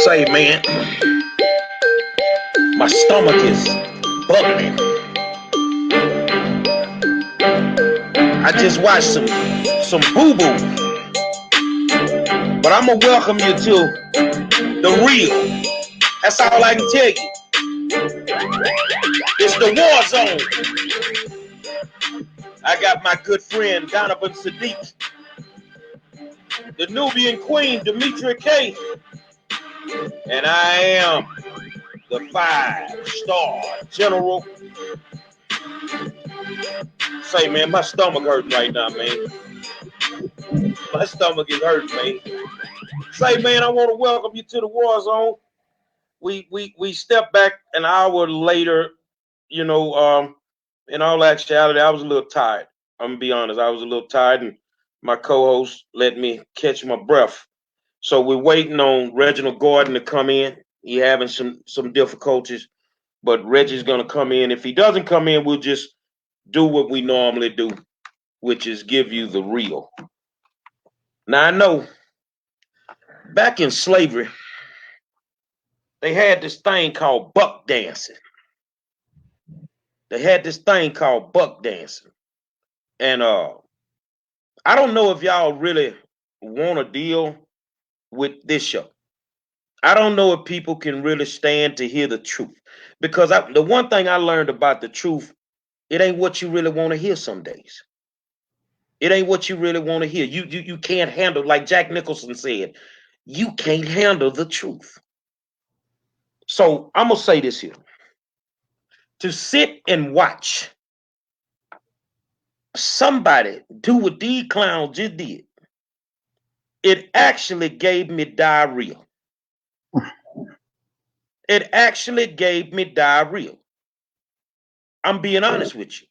say, man, my stomach is bubbling. I just watched some boo-boo. But I'm gonna welcome you to the real. That's all I can tell you. It's the war zone. I got my good friend Donovan Sadiq, the Nubian queen Demetra Kaye, and I am the 5-star general. Say, man, my stomach hurting right now, man. My stomach is hurting, man. Say, man, I want to welcome you to the war zone. We stepped back an hour later. You know, in all actuality, I was a little tired. I'm gonna be honest, I was a little tired, and my co-host let me catch my breath. So we're waiting on Reginald Gordon to come in. He having some difficulties, but Reggie's gonna come in. If he doesn't come in, we'll just do what we normally do, which is give you the real. Now I know back in slavery, they had this thing called buck dancing. They had this thing called buck dancing. And I don't know if y'all really want to deal with this show. I don't know if people can really stand to hear the truth. Because the one thing I learned about the truth, it ain't what you really want to hear some days. It ain't what you really want to hear. You can't handle, like Jack Nicholson said, you can't handle the truth. So I'm gonna say this here. To sit and watch somebody do what these clowns just did, it actually gave me diarrhea. It actually gave me diarrhea. I'm being honest with you.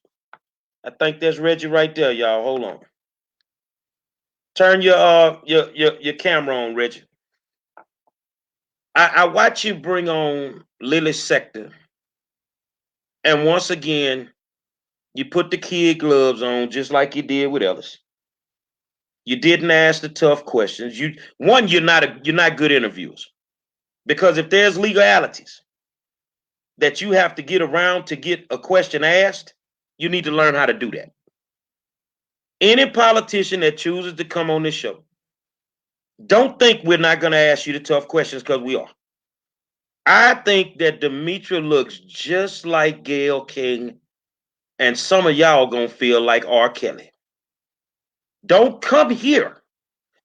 I think that's Reggie right there, y'all. Hold on. Turn your camera on, Reggie. I watch you bring on Lily Sector, and once again, you put the kid gloves on just like you did with Ellis. You didn't ask the tough questions. You're not good interviewers, because if there's legalities that you have to get around to get a question asked, you need to learn how to do that. Any politician that chooses to come on this show, don't think we're not going to ask you the tough questions, because we are. I think that Demetra looks just like Gayle King, and some of y'all going to feel like R. Kelly. Don't come here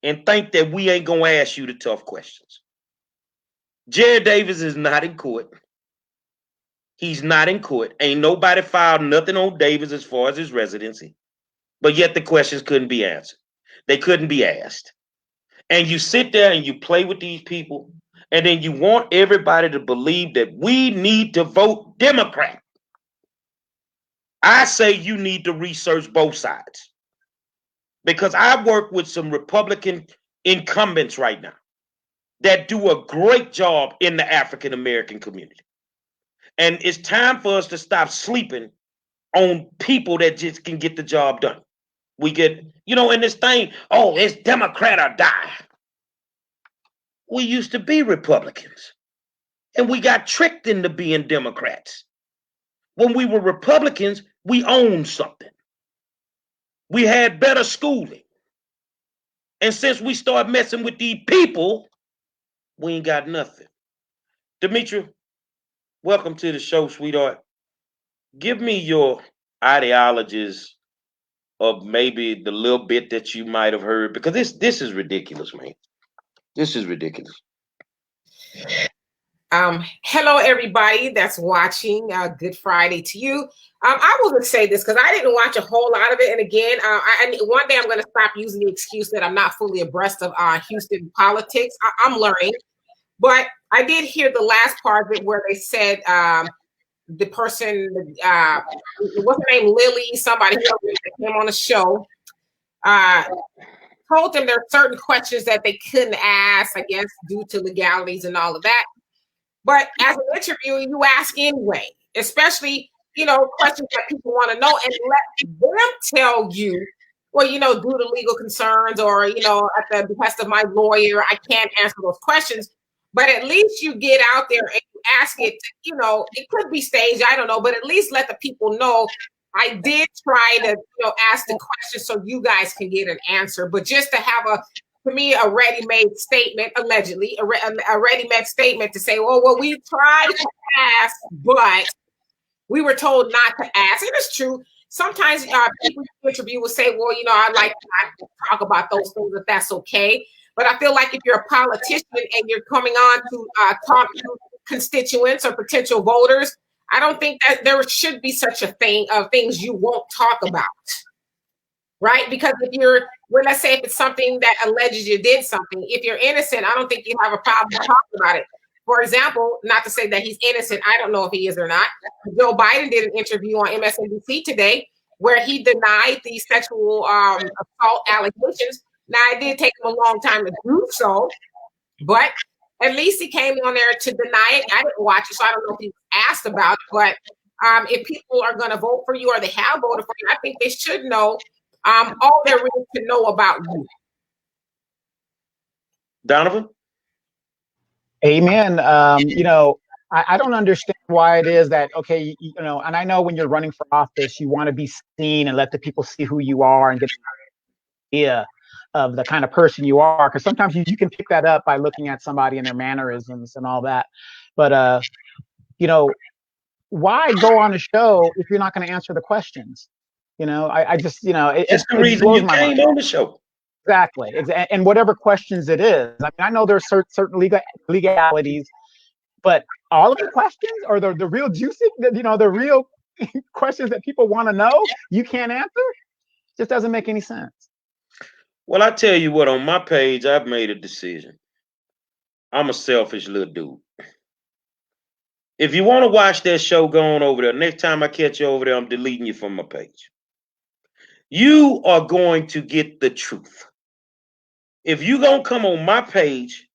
and think that we ain't going to ask you the tough questions. Jared Davis is not in court. He's not in court. Ain't nobody filed nothing on Davis as far as his residency. But yet the questions couldn't be answered. They couldn't be asked. And you sit there and you play with these people, and then you want everybody to believe that we need to vote Democrat. I say you need to research both sides, because I work with some Republican incumbents right now that do a great job in the African American community. And it's time for us to stop sleeping on people that just can get the job done. We get, in this thing, oh, it's Democrat or die. We used to be Republicans, and we got tricked into being Democrats. When we were Republicans, we owned something. We had better schooling. And since we started messing with these people, we ain't got nothing. Demetra, welcome to the show, sweetheart. Give me your ideologies of maybe the little bit that you might have heard, because this is ridiculous, man. This is ridiculous. Hello, everybody that's watching. Good Friday to you. I will just say this, because I didn't watch a whole lot of it. And again, one day I'm going to stop using the excuse that I'm not fully abreast of Houston politics. I'm learning. But I did hear the last part of it where they said the person, what's her name, Lily, somebody that came on the show, told them there are certain questions that they couldn't ask, I guess, due to legalities and all of that. But as an interviewer, you ask anyway, especially, questions that people want to know, and let them tell you, well, due to legal concerns or, at the behest of my lawyer, I can't answer those questions. but at least you get out there and you ask it. You know, it could be staged, I don't know, but at least let the people know I did try to, ask the question so you guys can get an answer. But just to have to me, a ready-made statement, allegedly, a ready-made statement to say, well, we tried to ask, but we were told not to ask. And it's true. Sometimes people you interview will say, well, I'd like to talk about those things if that's okay. But I feel like if you're a politician and you're coming on to talk to constituents or potential voters, I don't think that there should be such a thing of things you won't talk about. Right? Because let's say if it's something that alleges you did something, if you're innocent, I don't think you have a problem talking about it. For example, not to say that he's innocent, I don't know if he is or not. Joe Biden did an interview on MSNBC today where he denied the sexual assault allegations. Now, it did take him a long time to do so, but at least he came on there to deny it. I didn't watch it, so I don't know if he was asked about it, but if people are going to vote for you or they have voted for you, I think they should know all there is to know about you. Donovan? Amen. I don't understand why it is that, okay, and I know when you're running for office, you want to be seen and let the people see who you are and get an idea of the kind of person you are. Because sometimes you can pick that up by looking at somebody and their mannerisms and all that. But, why go on a show if you're not going to answer the questions? I just, it's the reason you came on the show. Exactly. And whatever questions it is. I mean, I know there's certain legalities, but all of the questions or the real juicy, the real questions that people want to know, you can't answer. Just doesn't make any sense. Well, I tell you what, on my page, I've made a decision. I'm a selfish little dude. If you want to watch that show, go on over there. Next time I catch you over there, I'm deleting you from my page. You are going to get the truth. If you're going to come on my page,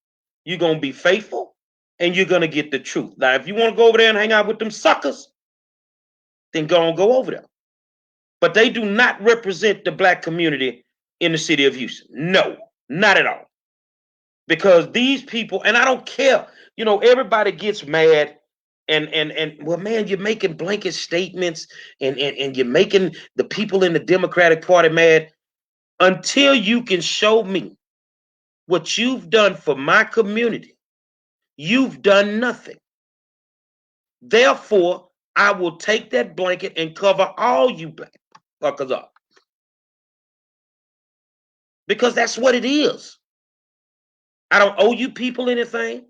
you're going to be faithful and you're going to get the truth. Now, if you want to go over there and hang out with them suckers, then go over there. But they do not represent the black community in the city of Houston. No, not at all. Because these people, and I don't care, everybody gets mad and well, man, you're making blanket statements and you're making the people in the Democratic Party mad until you can show me what you've done for my community. You've done nothing. Therefore, I will take that blanket and cover all you black fuckers up. Because that's what it is. I don't owe you people anything.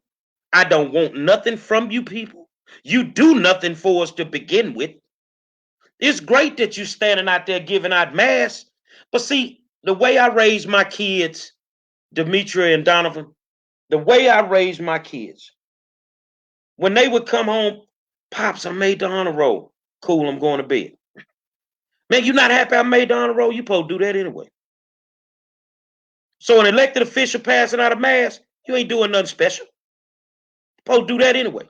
I don't want nothing from you people. You do nothing for us to begin with. It's great that you're standing out there giving out masks. But see, the way I raised my kids, Demetra and Donovan, the way I raised my kids, when they would come home, Pops, I made the honor roll. Cool, I'm going to bed. Man, you not happy I made the honor roll? You supposed to do that anyway. So an elected official passing out a mask, you ain't doing nothing special. You supposed to do that anyway.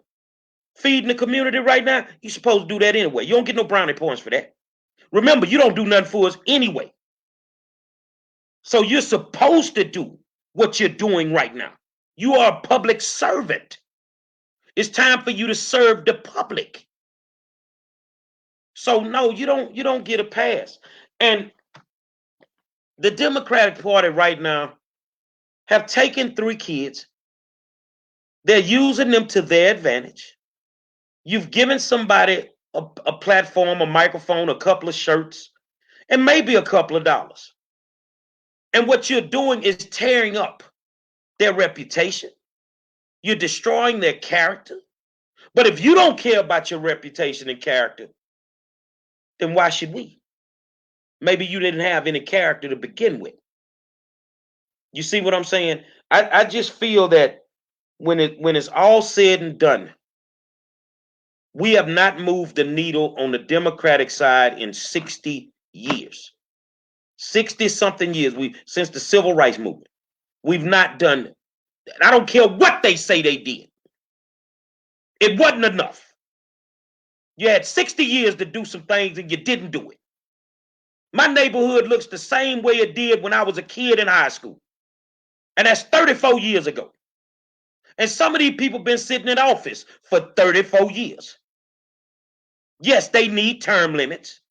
Feeding the community right now, you supposed to do that anyway. You don't get no brownie points for that. Remember, you don't do nothing for us anyway. So you're supposed to do what you're doing right now. You are a public servant. It's time for you to serve the public. So no, you don't get a pass. And the Democratic Party right now have taken 3 kids. They're using them to their advantage. You've given somebody a platform, a microphone, a couple of shirts, and maybe a couple of dollars. And what you're doing is tearing up their reputation. You're destroying their character. But if you don't care about your reputation and character, then why should we? Maybe you didn't have any character to begin with. You see what I'm saying? I just feel that when it's all said and done, we have not moved the needle on the Democratic side in 60 years. 60-something years since the Civil Rights Movement. We've not done, I don't care what they say they did. It wasn't enough. You had 60 years to do some things and you didn't do it. My neighborhood looks the same way it did when I was a kid in high school. And that's 34 years ago. And some of these people been sitting in office for 34 years. Yes, they need term limits.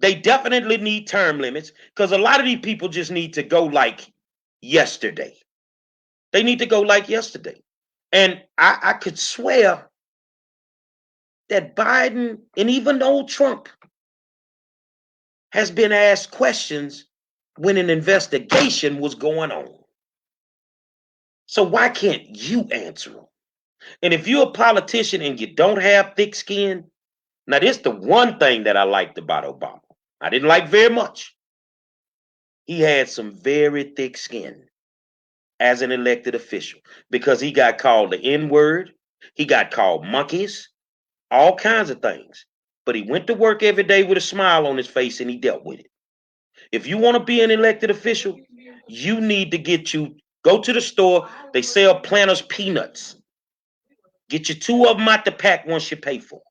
They definitely need term limits because a lot of these people just need to go like yesterday. They need to go like yesterday. And I could swear that Biden and even old Trump has been asked questions when an investigation was going on. So why can't you answer them? And if you're a politician and you don't have thick skin, now this is the one thing that I liked about Obama. I didn't like very much. He had some very thick skin as an elected official because he got called the N-word, he got called monkeys, all kinds of things. But he went to work every day with a smile on his face and he dealt with it. If you want to be an elected official, you need to go to the store. They sell Planters peanuts. Get you 2 of them out the pack once you pay for them.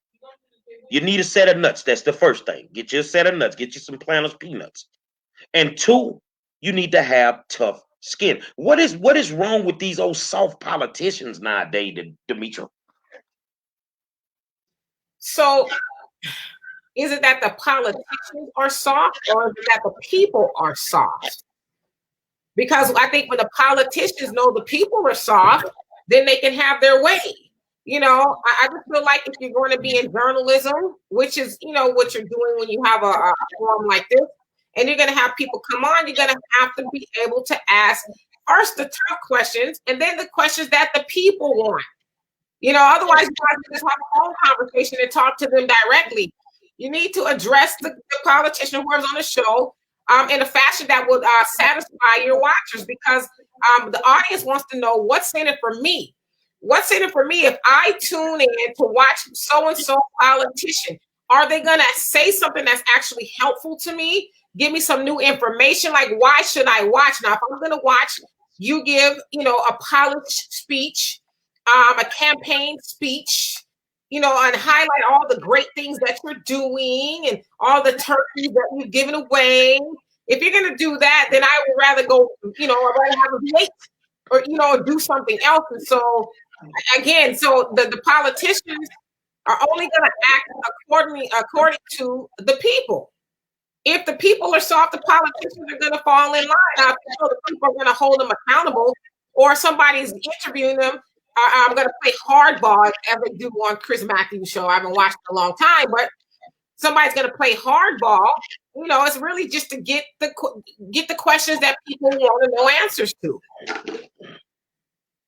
You need a set of nuts. That's the first thing. Get you a set of nuts. Get you some Planters peanuts. And 2, you need to have tough skin. What is wrong with these old soft politicians nowadays, Demetra? So is it that the politicians are soft, or is it that the people are soft? Because I think when the politicians know the people are soft, then they can have their way. I just feel like if you're going to be in journalism, which is, what you're doing when you have a forum like this, and you're going to have people come on, you're going to have to be able to ask first the tough questions and then the questions that the people want. Otherwise, you have to just have a phone conversation and talk to them directly. You need to address the politician whoever's on the show in a fashion that would satisfy your watchers, because the audience wants to know what's in it for me. What's in it for me if I tune in to watch so-and-so politician? Are they going to say something that's actually helpful to me? Give me some new information. Like, why should I watch? Now, if I'm going to watch, you give, a polished speech, a campaign speech, and highlight all the great things that you're doing and all the turkeys that you've given away. If you're going to do that, then I would rather go, I'd rather have a date or, do something else. And so, again, the politicians are only going to act according to the people. If the people are soft, the politicians are going to fall in line. Now, if the people are going to hold them accountable, or somebody's interviewing them, I'm going to play hardball as they do on Chris Matthews' show. I haven't watched in a long time, but somebody's going to play hardball. It's really just to get the questions that people want to know answers to.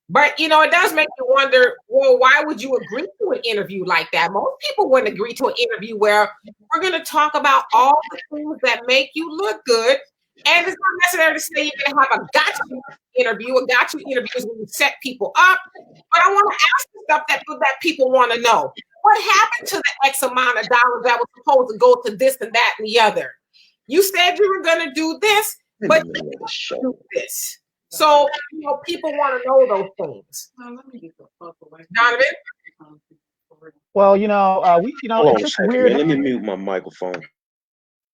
But, it does make you wonder, well, why would you agree to an interview like that? Most people wouldn't agree to an interview where we're going to talk about all the things that make you look good. And it's not necessary to say you're going to have a got you interview. A got you interview is when you set people up. But I want to ask the stuff that people want to know. What happened to the X amount of dollars that was supposed to go to this and that and the other? You said you were going to do this, but you didn't do this. So, people want to know those things. Donovan? Well, it's just weird. Let me mute my microphone.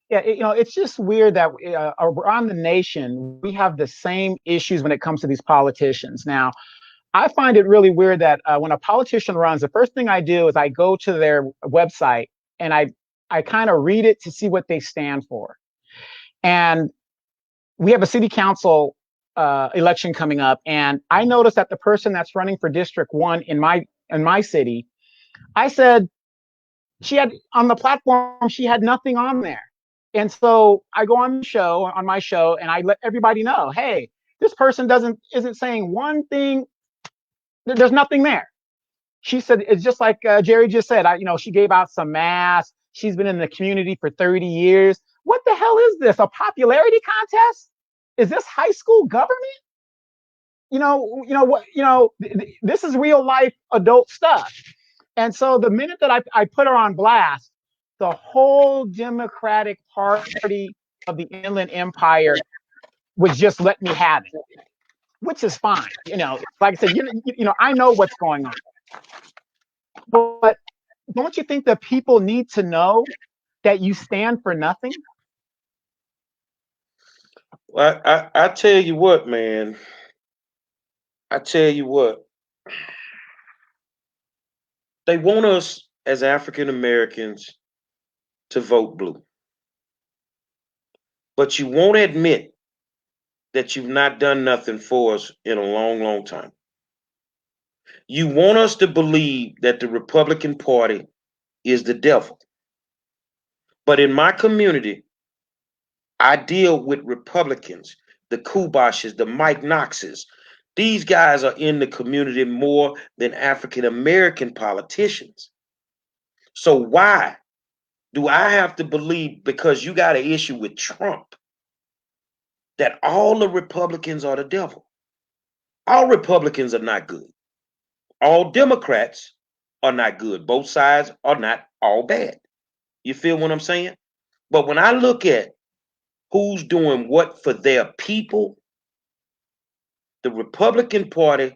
Yeah, it's just weird that around the nation, we have the same issues when it comes to these politicians. Now, I find it really weird that when a politician runs, the first thing I do is I go to their website and I kind of read it to see what they stand for. And we have a city council election coming up, and I noticed that the person that's running for District 1 in my city, I said she had on the platform, she had nothing on there. And so I go on my show, and I let everybody know, hey, this person isn't saying one thing. There's nothing there. She said, it's just like Jerry just said, she gave out some masks. She's been in the community for 30 years. What the hell is this? A popularity contest? Is this high school government? This is real life adult stuff. And so the minute that I put her on blast, the whole Democratic Party of the Inland Empire would just let me have it, which is fine. Like I said, I know what's going on. But don't you think that people need to know that you stand for nothing? Well, I tell you what, man. I tell you what. They want us as African Americans to vote blue. But you won't admit that you've not done nothing for us in a long, long time. You want us to believe that the Republican Party is the devil. But in my community, I deal with Republicans, the Kubashes, the Mike Knoxes. These guys are in the community more than African American politicians. So why do I have to believe, because you got an issue with Trump, that all the Republicans are the devil? All Republicans are not good. All Democrats are not good. Both sides are not all bad. You feel what I'm saying? But when I look at who's doing what for their people, the Republican Party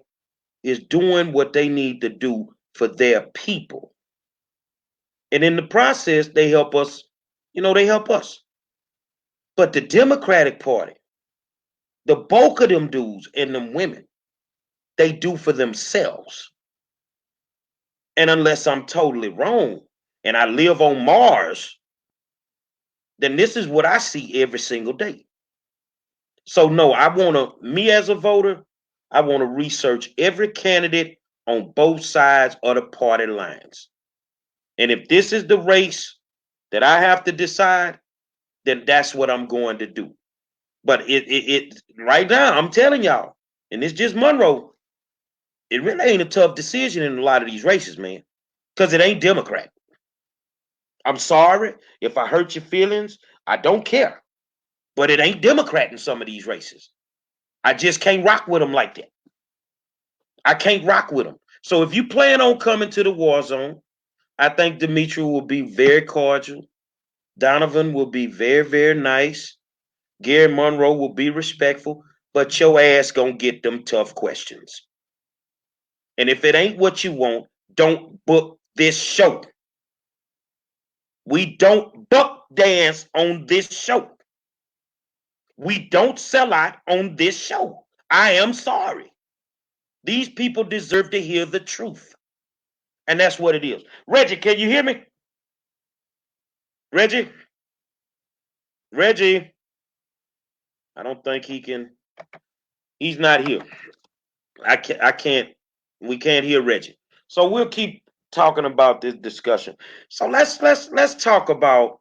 is doing what they need to do for their people. And in the process, they help us, they help us. But the Democratic Party, the bulk of them dudes and them women, they do for themselves. And unless I'm totally wrong and I live on Mars, then this is what I see every single day. So no, me as a voter, I want to research every candidate on both sides of the party lines. And if this is the race that I have to decide, then that's what I'm going to do. But it right now, I'm telling y'all, and it's just Monroe, it really ain't a tough decision in a lot of these races, man, because it ain't Democrat. I'm sorry if I hurt your feelings. I don't care. But it ain't Democrat in some of these races. I just can't rock with them like that. I can't rock with them. So if you plan on coming to the war zone, I think Demetra will be very cordial. Donovan will be very, very nice. Gary Monroe will be respectful, but your ass gonna get them tough questions. And if it ain't what you want, don't book this show. We don't buck dance on this show. We don't sell out on this show. I am sorry. These people deserve to hear the truth. And that's what it is. Reggie, can you hear me? Reggie? Reggie? I don't think he can. He's not here. I can't. We can't hear Reggie. So we'll keep talking about this discussion. So let's talk about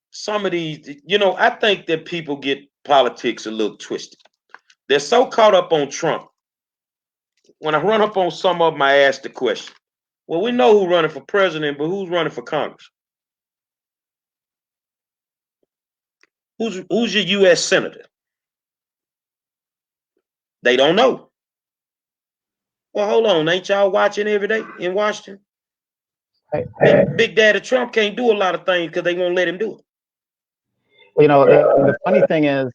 some of these. I think that people get politics a little twisted. They're so caught up on Trump. When I run up on some of them, I ask the question, well, we know who's running for president, but who's running for Congress? Who's your U.S. senator? They don't know. Well, hold on. Ain't y'all watching every day in Washington? Big Daddy Trump can't do a lot of things because they won't let him do it. The funny thing is,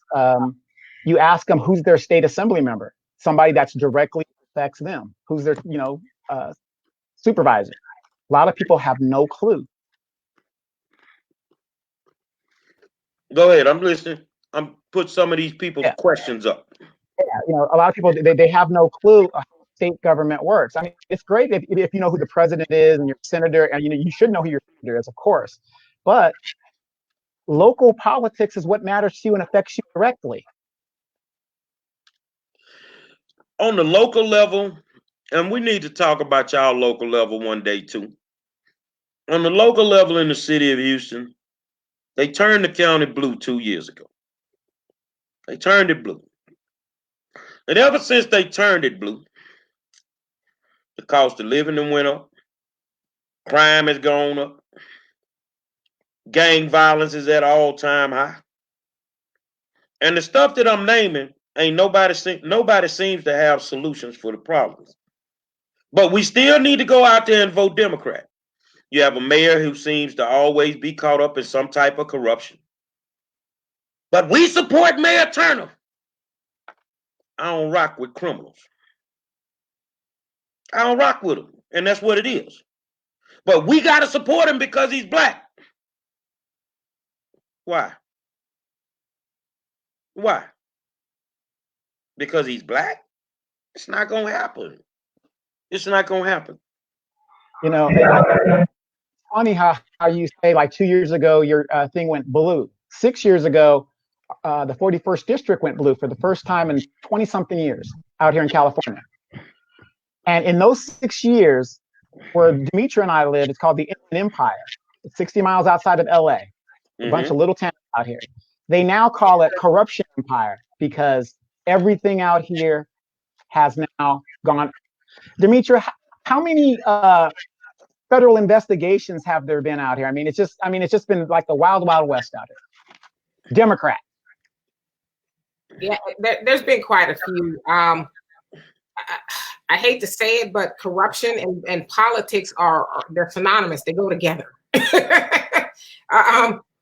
you ask them who's their state assembly member, somebody that's directly affects them. Who's their, supervisor? A lot of people have no clue. Go ahead. I'm listening. I'm put some of these people's questions up. Yeah, a lot of people they have no clue how state government works. I mean, it's great if you know who the president is and your senator, and you should know who your senator is, of course. But local politics is what matters to you and affects you directly. On the local level, and we need to talk about y'all local level one day too. On the local level in the city of Houston, they turned the county blue 2 years ago. They turned it blue. And ever since they turned it blue, the cost of living went up. Crime has gone up. Gang violence is at all-time high. And the stuff that I'm naming, nobody seems to have solutions for the problems. But we still need to go out there and vote Democrat. You have a mayor who seems to always be caught up in some type of corruption. But we support Mayor Turner. I don't rock with criminals. I don't rock with him. And that's what it is. But we got to support him because he's black. Why? Why? Because he's black? It's not going to happen. It's not gonna happen. You know, it's funny how you say like 2 years ago your thing went blue. 6 years ago, the 41st district went blue for the first time in 20 something years out here in California. And in those 6 years, where Demetra and I live, it's called the Inland Empire. It's 60 miles outside of LA, a bunch of little towns out here. They now call it Corruption Empire because everything out here has now gone. Demetra, how many federal investigations have there been out here? I mean, it's just been like the wild, wild west out here. Democrat. Yeah, there's been quite a few. I hate to say it, but corruption and politics they're synonymous. They go together.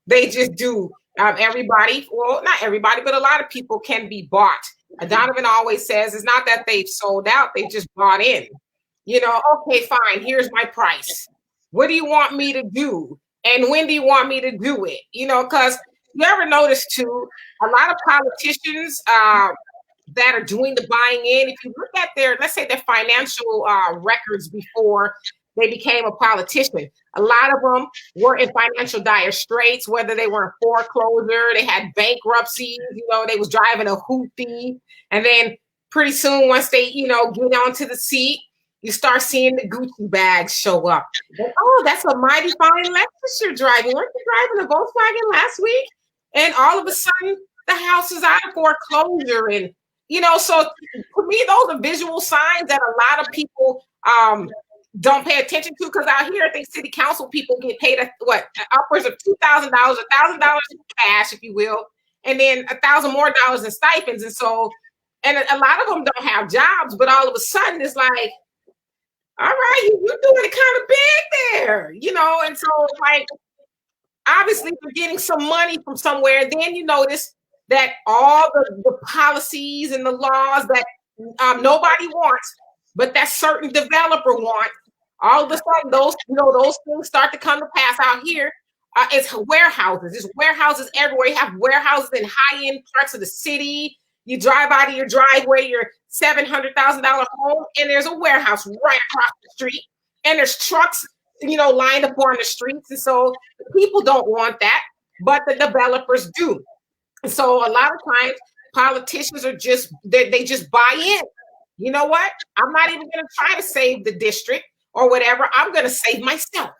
They just do. Everybody, well, not everybody, but a lot of people can be bought. Donovan always says it's not that they've sold out, they just bought in. You know, okay, fine, here's my price. What do you want me to do? And when do you want me to do it? You know, because you ever notice too, a lot of politicians that are doing the buying in, if you look at let's say their financial records before they became a politician, a lot of them were in financial dire straits, whether they were in foreclosure, they had bankruptcies, you know, they was driving a hoopty. And then pretty soon, once they, you know, get onto the seat, you start seeing the Gucci bags show up. And, oh, that's a mighty fine Lexus you're driving. Weren't you driving a Volkswagen last week? And all of a sudden, the house is out of foreclosure. And, you know, so for me, those are visual signs that a lot of people don't pay attention to, because out here, I think city council people get paid upwards of $2,000, $1,000 in cash, if you will, and then $1,000 more in stipends. And so, and a lot of them don't have jobs, but all of a sudden it's like, all right, you're doing it kind of big there, you know. And so, like, obviously you're getting some money from somewhere, and then you notice that all the policies and the laws that nobody wants, but that certain developer wants, all of a sudden those things start to come to pass out here. It's warehouses. There's warehouses everywhere. You have warehouses in high-end parts of the city. You drive out of your driveway, your $700,000 home, and there's a warehouse right across the street. And there's trucks, you know, lined up on the streets. And so the people don't want that, but the developers do. And so a lot of times politicians are they just buy in. You know what? I'm not even going to try to save the district or whatever. I'm going to save myself.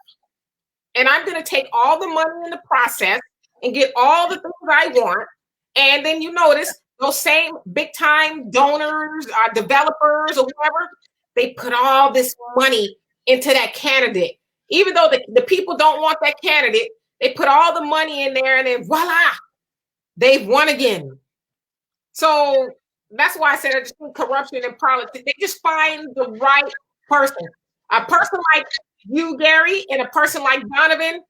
And I'm going to take all the money in the process and get all the things I want. And then you notice those same big time donors, developers or whatever, they put all this money into that candidate. Even though the people don't want that candidate, they put all the money in there, and then voila, they've won again. So that's why I said I just think corruption in politics, they just find the right person. A person like you, Gary, and a person like Donovan,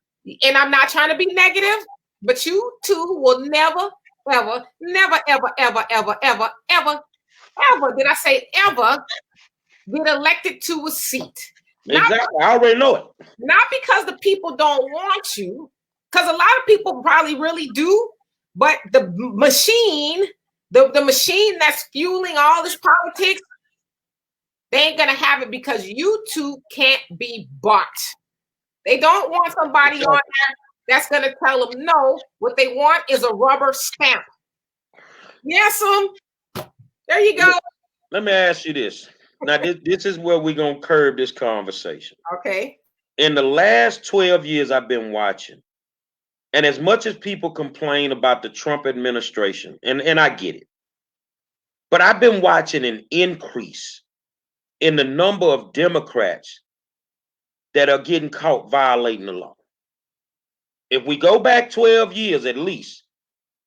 and I'm not trying to be negative, but you two will never, ever, never, ever, ever, ever, ever, ever, ever, did I say ever, get elected to a seat. Exactly. I already know it. Not because the people don't want you, because a lot of people probably really do, but the machine, the machine that's fueling all this politics, they ain't gonna have it, because you two can't be bought. They don't want somebody on there that's gonna tell them no. What they want is a rubber stamp. Yes, there you go. Let me ask you this. Now, this is where we're gonna curb this conversation. Okay. In the last 12 years I've been watching, and as much as people complain about the Trump administration, and I get it, but I've been watching an increase in the number of Democrats that are getting caught violating the law. If we go back 12 years at least,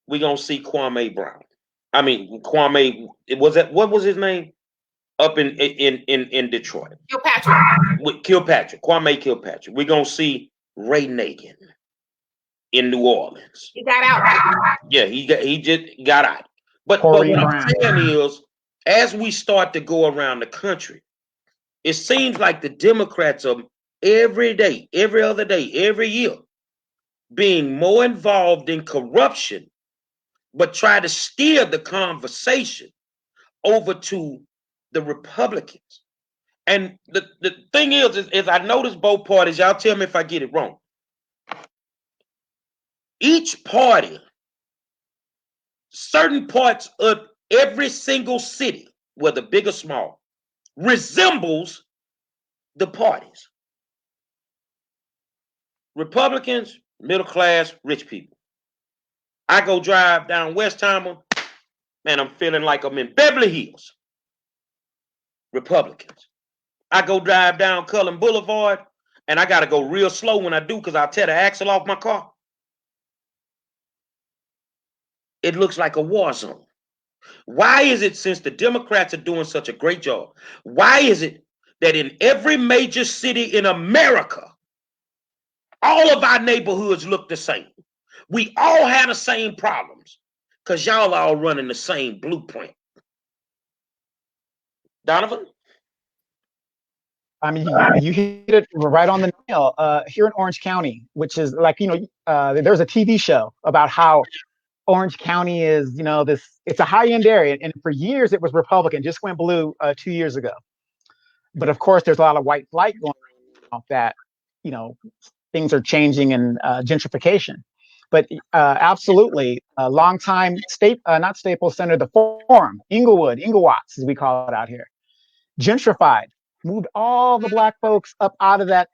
we're going to see Kwame Brown. I mean, Kwame, what was his name? Up in Detroit. Kilpatrick. Kwame Kilpatrick. We're going to see Ray Nagin in New Orleans. He got out. Yeah, he just got out. But what I'm saying is, as we start to go around the country, it seems like the Democrats are every day, every other day, every year being more involved in corruption, but try to steer the conversation over to the Republicans. And the thing is I notice both parties. Y'all tell me if I get it wrong. Each party, certain parts of every single city, whether big or small, resembles the parties. Republicans, middle class, rich people. I go drive down Westheimer, man, I'm feeling like I'm in Beverly Hills. Republicans. I go drive down Cullen Boulevard, and I got to go real slow when I do because I'll tear the axle off my car. It looks like a war zone. Why is it, since the Democrats are doing such a great job, why is it that in every major city in America, all of our neighborhoods look the same? We all have the same problems because y'all all running the same blueprint. Donovan? I mean, you hit it right on the nail. Here in Orange County, which is like, there's a TV show about how Orange County is, it's a high-end area. And for years, it was Republican, just went blue 2 years ago. But of course, there's a lot of white flight going on that, things are changing and gentrification. But absolutely, a longtime not Staples Center, the Forum, Inglewatts, as we call it out here, gentrified, moved all the Black folks up out of that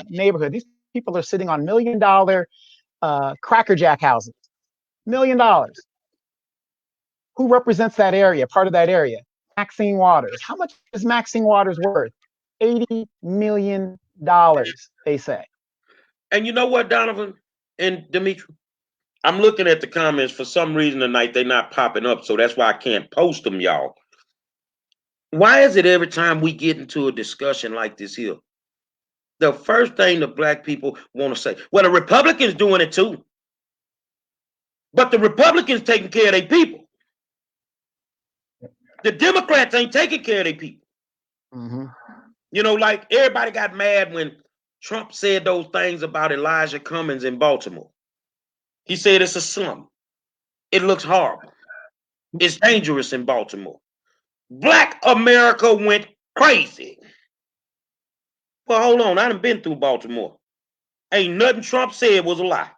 neighborhood. These people are sitting on $1 million Cracker Jack houses. $1 million. Who represents that area, part of that area? Maxine Waters. How much is Maxine Waters worth? $80 million, they say. And you know what, Donovan and Demetra? I'm looking at the comments. For some reason tonight, they're not popping up, so that's why I can't post them, y'all. Why is it every time we get into a discussion like this here, the first thing the Black people want to say, well, the Republicans doing it too. But the Republicans taking care of their people. The Democrats ain't taking care of their people. Mm-hmm. Like everybody got mad when Trump said those things about Elijah Cummings in Baltimore. He said it's a slum. It looks horrible. It's dangerous in Baltimore. Black America went crazy. Well, hold on. I done been through Baltimore. Ain't nothing Trump said was a lie.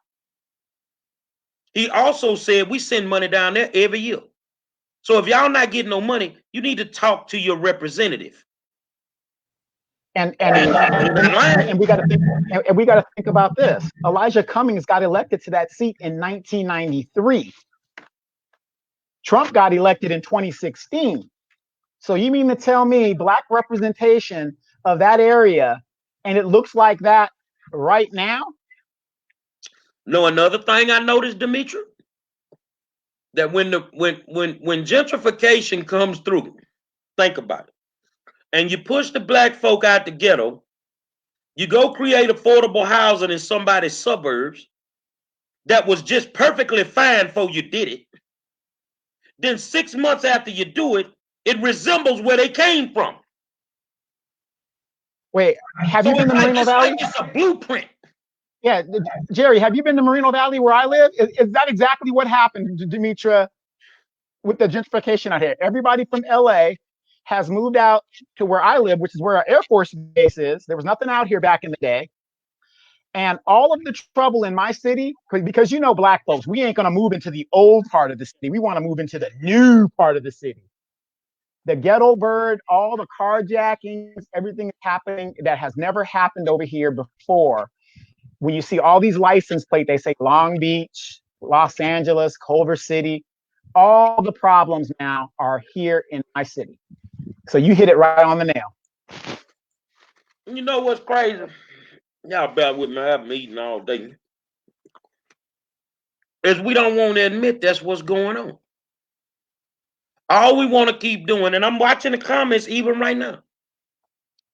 He also said we send money down there every year. So if y'all not getting no money, you need to talk to your representative. And we got to think about this. Elijah Cummings got elected to that seat in 1993. Trump got elected in 2016. So you mean to tell me Black representation of that area, and it looks like that right now? No, another thing I noticed, Demetra, that when gentrification comes through, think about it, and you push the Black folk out the ghetto, you go create affordable housing in somebody's suburbs that was just perfectly fine before you did it. Then 6 months after you do it, it resembles where they came from. Wait, have you been to Moreno Valley? It's a blueprint. Yeah, Jerry, have you been to Moreno Valley where I live? Is that exactly what happened, Demetra, with the gentrification out here? Everybody from LA has moved out to where I live, which is where our Air Force base is. There was nothing out here back in the day. And all of the trouble in my city, because Black folks, we ain't going to move into the old part of the city. We want to move into the new part of the city. The ghetto bird, all the carjackings, everything is happening that has never happened over here before. When you see all these license plates, they say Long Beach, Los Angeles, Culver City. All the problems now are here in my city. So you hit it right on the nail. You know what's crazy? Y'all bear with me. I've been eating all day. Is we don't want to admit that's what's going on. All we want to keep doing, and I'm watching the comments even right now.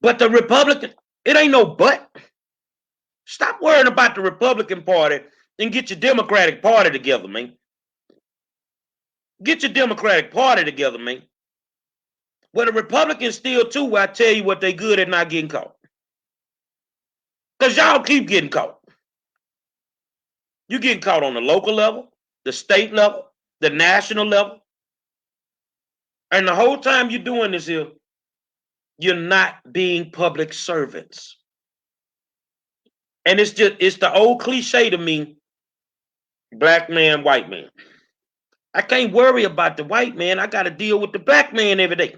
But the Republican, it ain't no but. Stop worrying about the Republican Party and get your Democratic Party together, man. Get your Democratic Party together, man. Well, the Republicans still too, I tell you what, they good at not getting caught. Because y'all keep getting caught. You're getting caught on the local level, the state level, the national level. And the whole time you're doing this here, you're not being public servants. And it's the old cliche to me, black man, white man. I can't worry about the white man. I got to deal with the black man every day.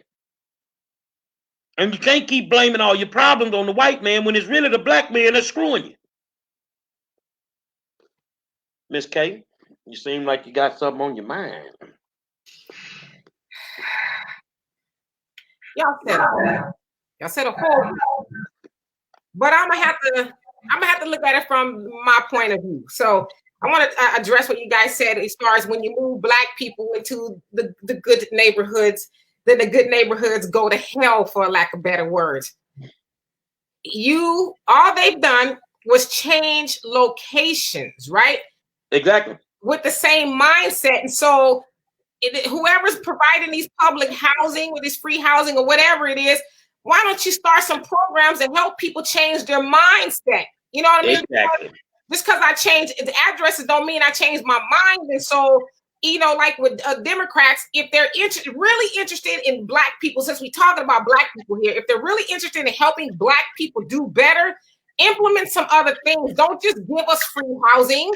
And you can't keep blaming all your problems on the white man when it's really the black man that's screwing you. Miss Kaye, you seem like you got something on your mind. Y'all said a whole, but I'm gonna have to look at it from my point of view. So I want to address what you guys said as far as when you move black people into the good neighborhoods, then the good neighborhoods go to hell, for lack of better words. All they've done was change locations, right? Exactly. With the same mindset. And so whoever's providing these public housing or this free housing or whatever it is, why don't you start some programs that help people change their mindset? You know what I mean? Exactly. Just because I changed the addresses don't mean I changed my mind. And so, like with Democrats, if they're really interested in black people, since we're talking about black people here, if they're really interested in helping black people do better, implement some other things. Don't just give us free housing.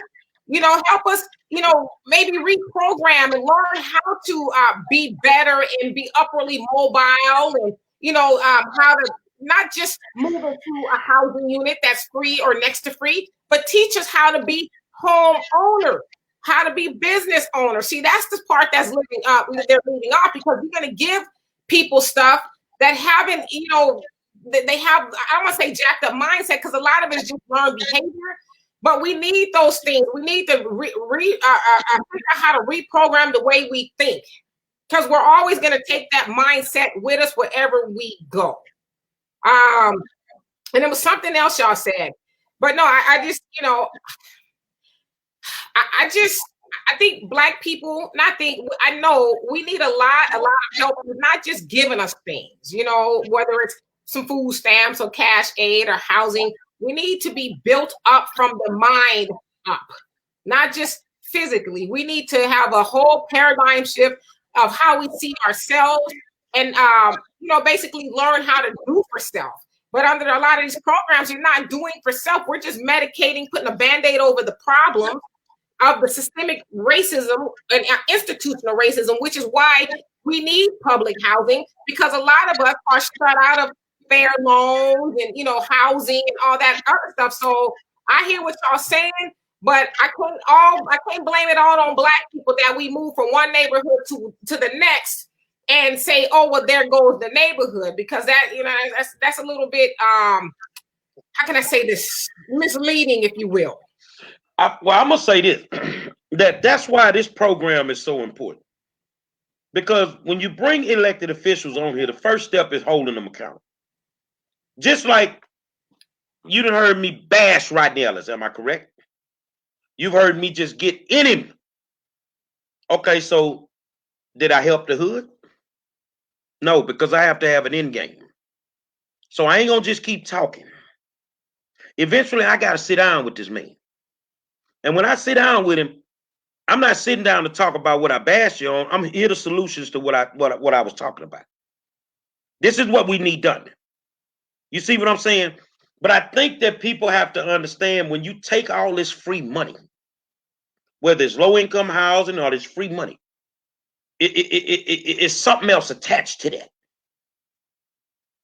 Help us, maybe reprogram and learn how to be better and be upwardly mobile, and, how to not just move into a housing unit that's free or next to free, but teach us how to be home owners, how to be business owners. See, that's the part they're leaving off, because you're going to give people stuff that haven't, they have, I don't want to say jacked up mindset, because a lot of it is just learned behavior. But we need those things. We need to figure out how to reprogram the way we think, because we're always going to take that mindset with us wherever we go. And it was something else y'all said, but no, I just, I think black people, I know we need a lot of help, not just giving us things, whether it's some food stamps or cash aid or housing. We need to be built up from the mind up, not just physically. We need to have a whole paradigm shift of how we see ourselves, and basically learn how to do for self. But under a lot of these programs, you're not doing for self. We're just medicating, putting a Band-Aid over the problem of the systemic racism and institutional racism, which is why we need public housing, because a lot of us are shut out of fair loans and housing and all that other stuff. So I hear what y'all saying, but I can't blame it all on black people that we move from one neighborhood to the next and say, oh well, there goes the neighborhood, because that that's a little bit how can I say this, misleading, if you will. I'm gonna say this that's why this program is so important, because when you bring elected officials on here, the first step is holding them accountable. Just like you done heard me bash Rodney Ellis, am I correct? You've heard me just get in him. Okay, so did I help the hood? No, because I have to have an end game. So I ain't gonna just keep talking. Eventually, I gotta sit down with this man. And when I sit down with him, I'm not sitting down to talk about what I bashed you on. I'm here to solutions to what I was talking about. This is what we need done. You see what I'm saying? But I think that people have to understand, when you take all this free money, whether it's low-income housing or this free money, it's something else attached to that.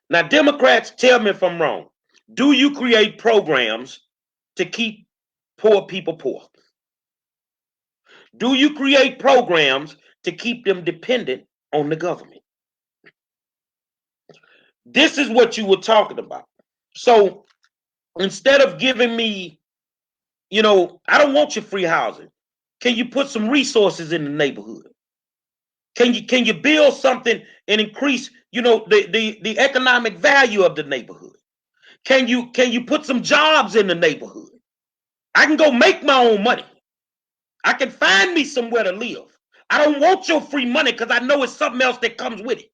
Now, Democrats, tell me if I'm wrong. Do you create programs to keep poor people poor? Do you create programs to keep them dependent on the government? This is what you were talking about. So instead of giving me, I don't want your free housing. Can you put some resources in the neighborhood? Can you build something and increase, the economic value of the neighborhood? Can you put some jobs in the neighborhood? I can go make my own money. I can find me somewhere to live. I don't want your free money, because I know it's something else that comes with it.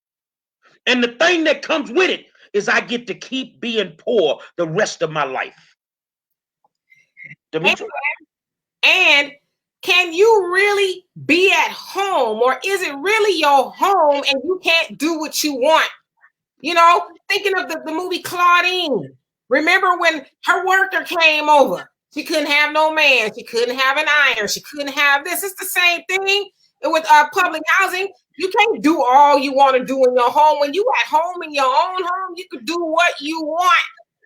And the thing that comes with it is I get to keep being poor the rest of my life. Demetra? And can you really be at home, or is it really your home and you can't do what you want? You know, thinking of the movie Claudine. Remember when her worker came over? She couldn't have no man. She couldn't have an iron. She couldn't have this. It's the same thing with public housing. You can't do all you want to do in your home. When you at home in your own home, you could do what you want.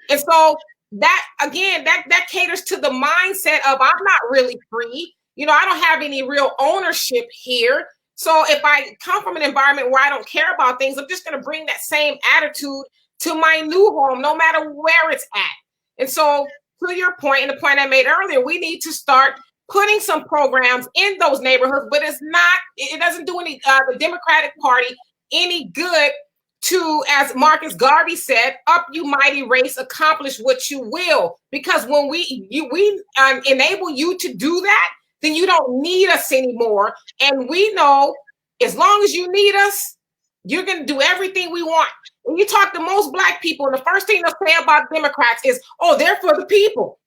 And so that again, that caters to the mindset of I'm not really free. You know, I don't have any real ownership here. So if I come from an environment where I don't care about things, I'm just going to bring that same attitude to my new home, no matter where it's at. And so to your point and the point I made earlier, we need to start putting some programs in those neighborhoods, but it doesn't do the Democratic Party any good to, as Marcus Garvey said, up you mighty race, accomplish what you will. Because when we enable you to do that, then you don't need us anymore. And we know as long as you need us, you're going to do everything we want. When you talk to most Black people, and the first thing they'll say about Democrats is, oh, they're for the people.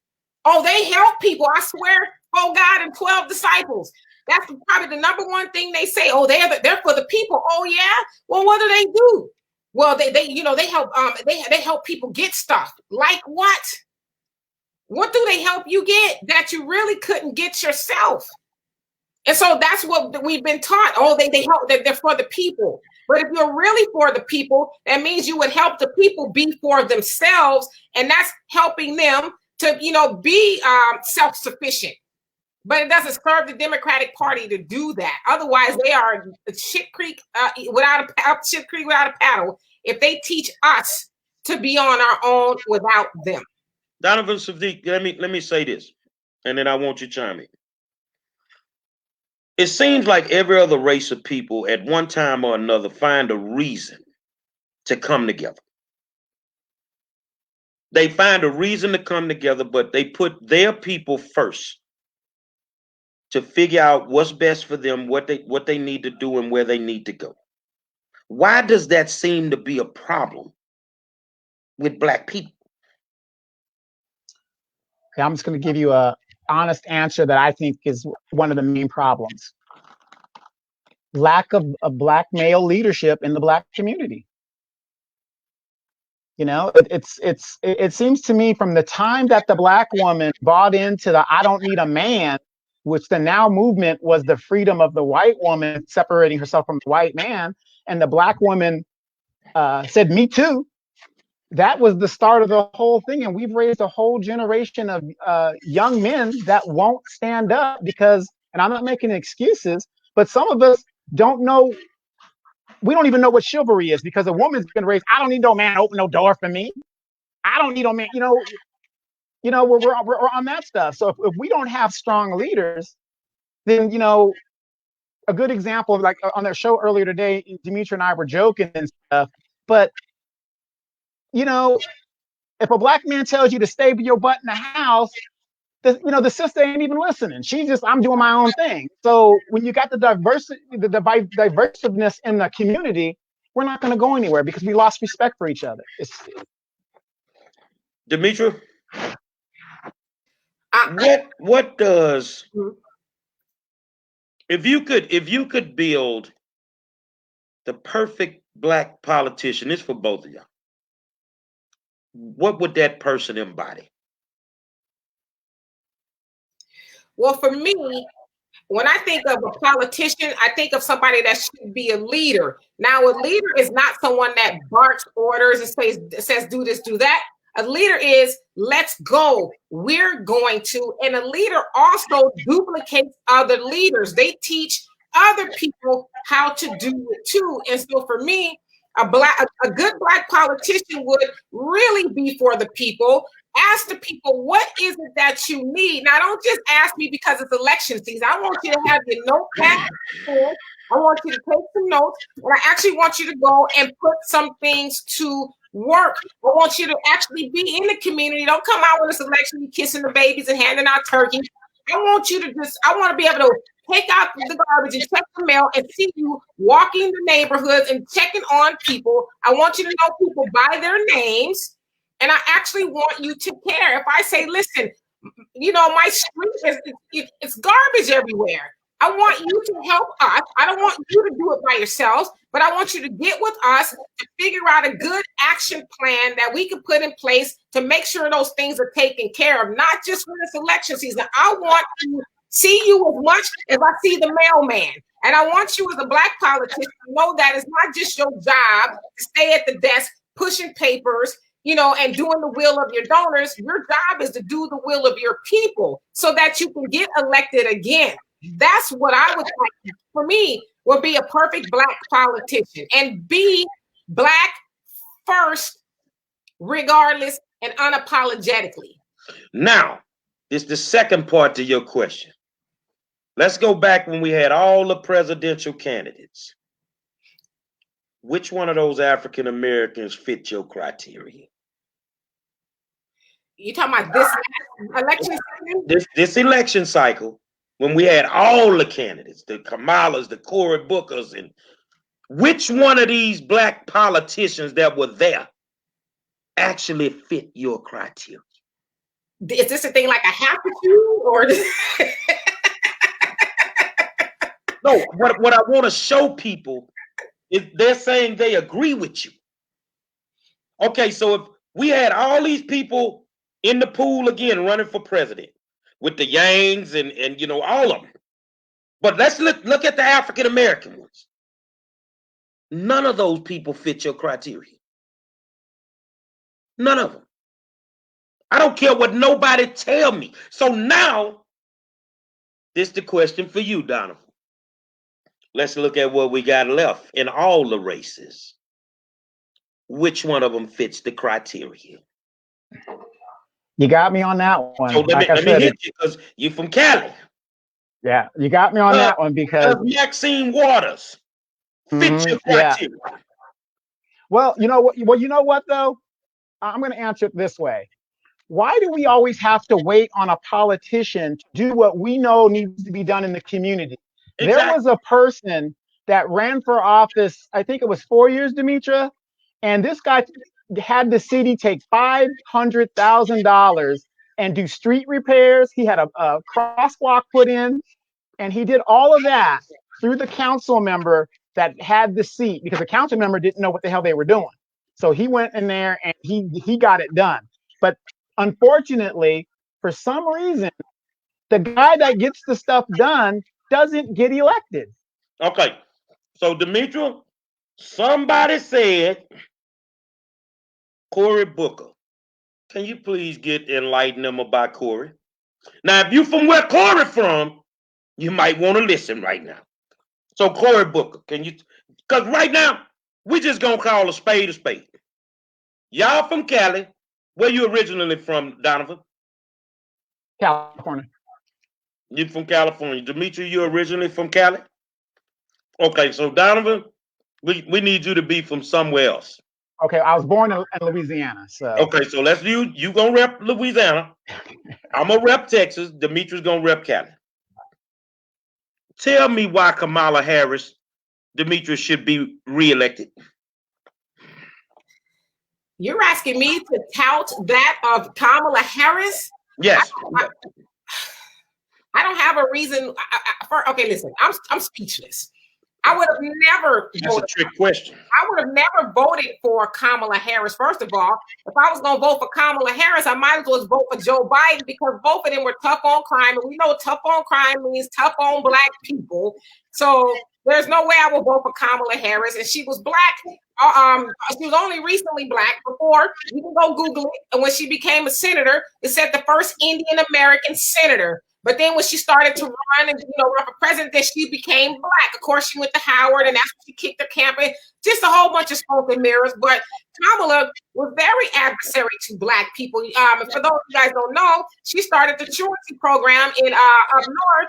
Oh, they help people. I swear, oh God and 12 disciples. That's probably the number one thing they say. Oh, they're for the people. Oh yeah. Well, what do? Well, they help they help people get stuff. Like what? What do they help you get that you really couldn't get yourself? And so that's what we've been taught. Oh, they help, they're for the people. But if you're really for the people, that means you would help the people be for themselves, and that's helping them to, be self-sufficient. But it doesn't serve the Democratic Party to do that. Otherwise, they are shit creek without a paddle. If they teach us to be on our own without them. Donovan Sadiq, let me say this, and then I want you to chime in. It seems like every other race of people at one time or another find a reason to come together. They find a reason to come together, but they put their people first to figure out what's best for them, what they need to do, and where they need to go. Why does that seem to be a problem with Black people? Okay, I'm just going to give you a honest answer that I think is one of the main problems. Lack of Black male leadership in the Black community. It seems to me from the time that the Black woman bought into the I don't need a man, which the Now movement was the freedom of the white woman separating herself from the white man, and the Black woman said, me too. That was the start of the whole thing. And we've raised a whole generation of young men that won't stand up because, and I'm not making excuses, but some of us don't know. We don't even know what chivalry is because a woman's been raised. I don't need no man to open no door for me. I don't need no man, we're on that stuff. So if we don't have strong leaders, then, a good example, like on their show earlier today, Demetra and I were joking and stuff, but if a Black man tells you to stay with your butt in the house, the sister ain't even listening. She's just, I'm doing my own thing. So when you got the diversity, the diversiveness in the community, we're not going to go anywhere because we lost respect for each other. Demetra, what does, if you could build the perfect Black politician, it's for both of y'all, what would that person embody? Well, for me, when I think of a politician, I think of somebody that should be a leader. Now, a leader is not someone that barks orders and says do this, do that. A leader is, let's go. We're going to. And a leader also duplicates other leaders. They teach other people how to do it too. And so for me, a good Black politician would really be for the people. Ask the people, what is it that you need? Now, don't just ask me because it's election season. I want you to have your notepad. I want you to take some notes, and I actually want you to go and put some things to work. I want you to actually be in the community. Don't come out when it's election, you kissing the babies and handing out turkey. I want to be able to take out the garbage and check the mail and see you walking the neighborhoods and checking on people. I want you to know people by their names. And I actually want you to care. If I say, listen, my street it's garbage everywhere. I want you to help us. I don't want you to do it by yourselves, but I want you to get with us to figure out a good action plan that we can put in place to make sure those things are taken care of, not just when it's election season. I want to see you as much as I see the mailman. And I want you as a Black politician to know that it's not just your job to stay at the desk pushing papers, and doing the will of your donors. Your job is to do the will of your people so that you can get elected again. That's what I would like for me would be a perfect Black politician and be Black first, regardless and unapologetically. Now, this is the second part to your question. Let's go back when we had all the presidential candidates. Which one of those African Americans fit your criteria? You talking about this election cycle? This election cycle, when we had all the candidates, the Kamalas, the Cory Bookers, and which one of these Black politicians that were there actually fit your criteria? Is this a thing like I have to choose, or? No, what I want to show people is they're saying they agree with you. Okay, so if we had all these people in the pool again running for president with the Yangs and all of them, but let's look at the African American ones. None of those people fit your criteria. None of them. I don't care what nobody tell me. So now, this is the question for you, Donovan. Let's look at what we got left in all the races. Which one of them fits the criteria? You got me on that one. So let me hit you because you're from Cali. Yeah, you got me on that one because Maxine Waters fits your criteria. Yeah. Well, you know what? Well, you know what though? I'm going to answer it this way. Why do we always have to wait on a politician to do what we know needs to be done in the community? Exactly. There was a person that ran for office, I think it was 4 years, Demetra, and this guy had the city take $500,000 and do street repairs. He had a crosswalk put in, and he did all of that through the council member that had the seat, because the council member didn't know what the hell they were doing. So he went in there and he got it done. But unfortunately, for some reason, the guy that gets the stuff done doesn't get elected. Okay. So, Demetra, somebody said Cory Booker. Can you please enlighten them about Cory? Now, if you from where Cory from, you might want to listen right now. So, Cory Booker, can you? Because right now, we just going to call a spade a spade. Y'all from Cali. Where you originally from, Donovan? California. You from California. Demetra, you originally from Cali? Okay, so Donovan, we need you to be from somewhere else. Okay, I was born in Louisiana. So okay, so let's you gonna rep Louisiana. I'm gonna rep Texas. Demetra's gonna rep Cali. Tell me why Kamala Harris, Demetra, should be reelected. You're asking me to tout that of Kamala Harris? Yes. I don't have a reason. Okay, listen, I'm speechless. I would have never. That's a trick question. I would have never voted for Kamala Harris. First of all, if I was going to vote for Kamala Harris, I might as well vote for Joe Biden, because both of them were tough on crime, and we know tough on crime means tough on Black people. So there's no way I would vote for Kamala Harris, and she was Black. She was only recently Black. Before, you can go Google it. And when she became a senator, it said the first Indian American senator. But then when she started to run and run for president, then she became Black. Of course, she went to Howard, and that's when she kicked her campaign. Just a whole bunch of smoke and mirrors. But Kamala was very adversary to Black people. And for those of you guys don't know, she started the truancy program in up north.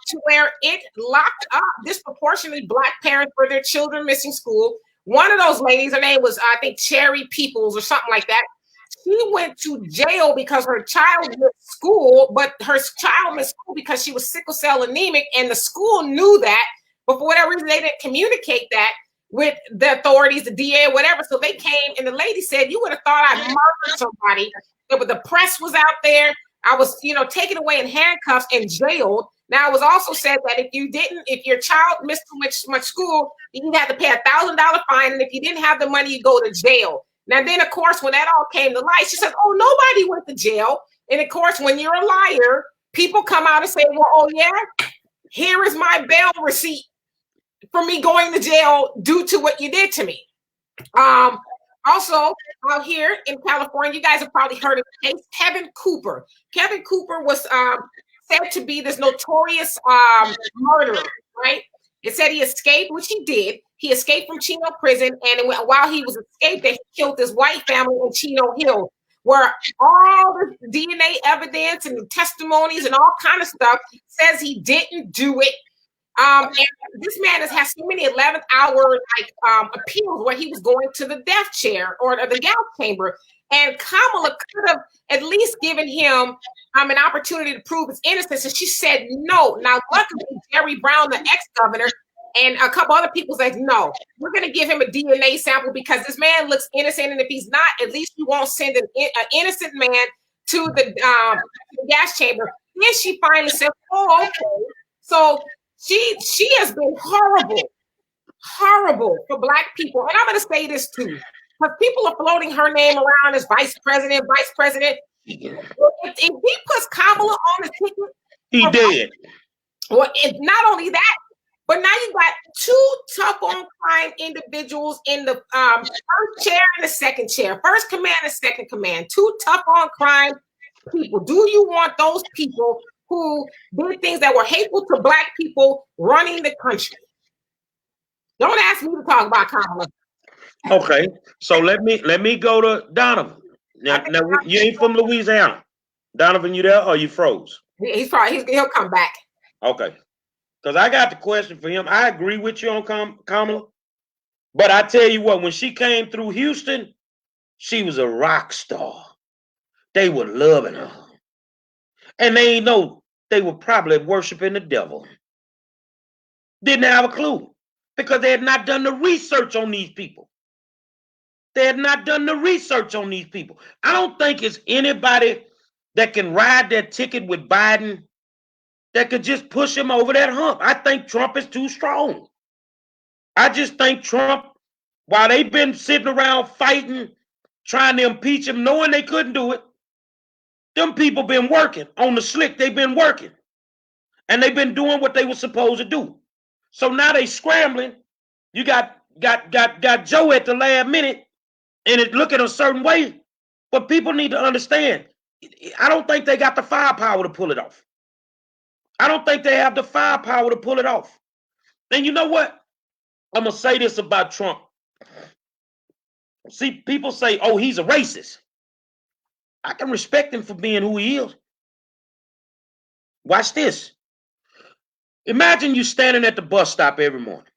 To where it locked up disproportionately Black parents for their children missing school. One of those ladies, her name was, I think, Cherry Peoples or something like that. She went to jail because her child missed school, but her child missed school because she was sickle cell anemic, and the school knew that, but for whatever reason, they didn't communicate that with the authorities, the DA or whatever. So they came, and the lady said, "You would have thought I murdered somebody." But the press was out there. I was, taken away in handcuffs and jailed Now, it was also said that if your child missed too much school, you had to pay $1,000 fine, and if you didn't have the money, you go to jail. Now, then, of course, when that all came to light, she says, "Oh, nobody went to jail." And of course, when you're a liar, people come out and say, "Well, oh yeah, here is my bail receipt for me going to jail due to what you did to me." Also, out here in California, you guys have probably heard of the case Kevin Cooper. Kevin Cooper was said to be this notorious murderer, right? It said he escaped, which he did. He escaped from Chino prison, and while he was escaping, he killed this white family in Chino Hills, where all the DNA evidence and the testimonies and all kind of stuff says he didn't do it. And this man has had so many 11th hour appeals where he was going to the death chair or the gas chamber, and Kamala could have at least given him an opportunity to prove his innocence, and she said no. Now, luckily, Jerry Brown, the ex-governor, and a couple other people said, "No, we're going to give him a DNA sample because this man looks innocent, and if he's not, at least we won't send an innocent man to the gas chamber." Then she finally said, "Oh, okay." So she has been horrible for Black people. And I'm going to say this too, because people are floating her name around as vice president. If he puts Kamala on the ticket, he did. Well, not only that, but now you got two tough on crime individuals in the first chair and the second chair, first command and second command, two tough on crime people. Do you want those people who did things that were hateful to Black people running the country? Don't ask me to talk about Kamala. Okay, so let me go to Donovan. Now you ain't from Louisiana. Donovan, you there or you froze? He'll come back. Okay, because I got the question for him. I agree with you on Kamala, but I tell you what, when she came through Houston, she was a rock star. They were loving her, and they ain't know. They were probably worshiping the devil. Didn't have a clue because they had not done the research on these people. They had not done the research on these people. I don't think it's anybody that can ride that ticket with Biden that could just push him over that hump. I think Trump is too strong. I just think Trump, while they've been sitting around fighting, trying to impeach him, knowing they couldn't do it, them people been working on the slick. They've been working, and they've been doing what they were supposed to do. So now they scrambling. You got Joe at the last minute, and it looking a certain way. But people need to understand. I don't think they got the firepower to pull it off. I don't think they have the firepower to pull it off. And you know what? I'm gonna say this about Trump. See, people say, "Oh, he's a racist." I can respect him for being who he is. Watch this. Imagine you standing at the bus stop every morning,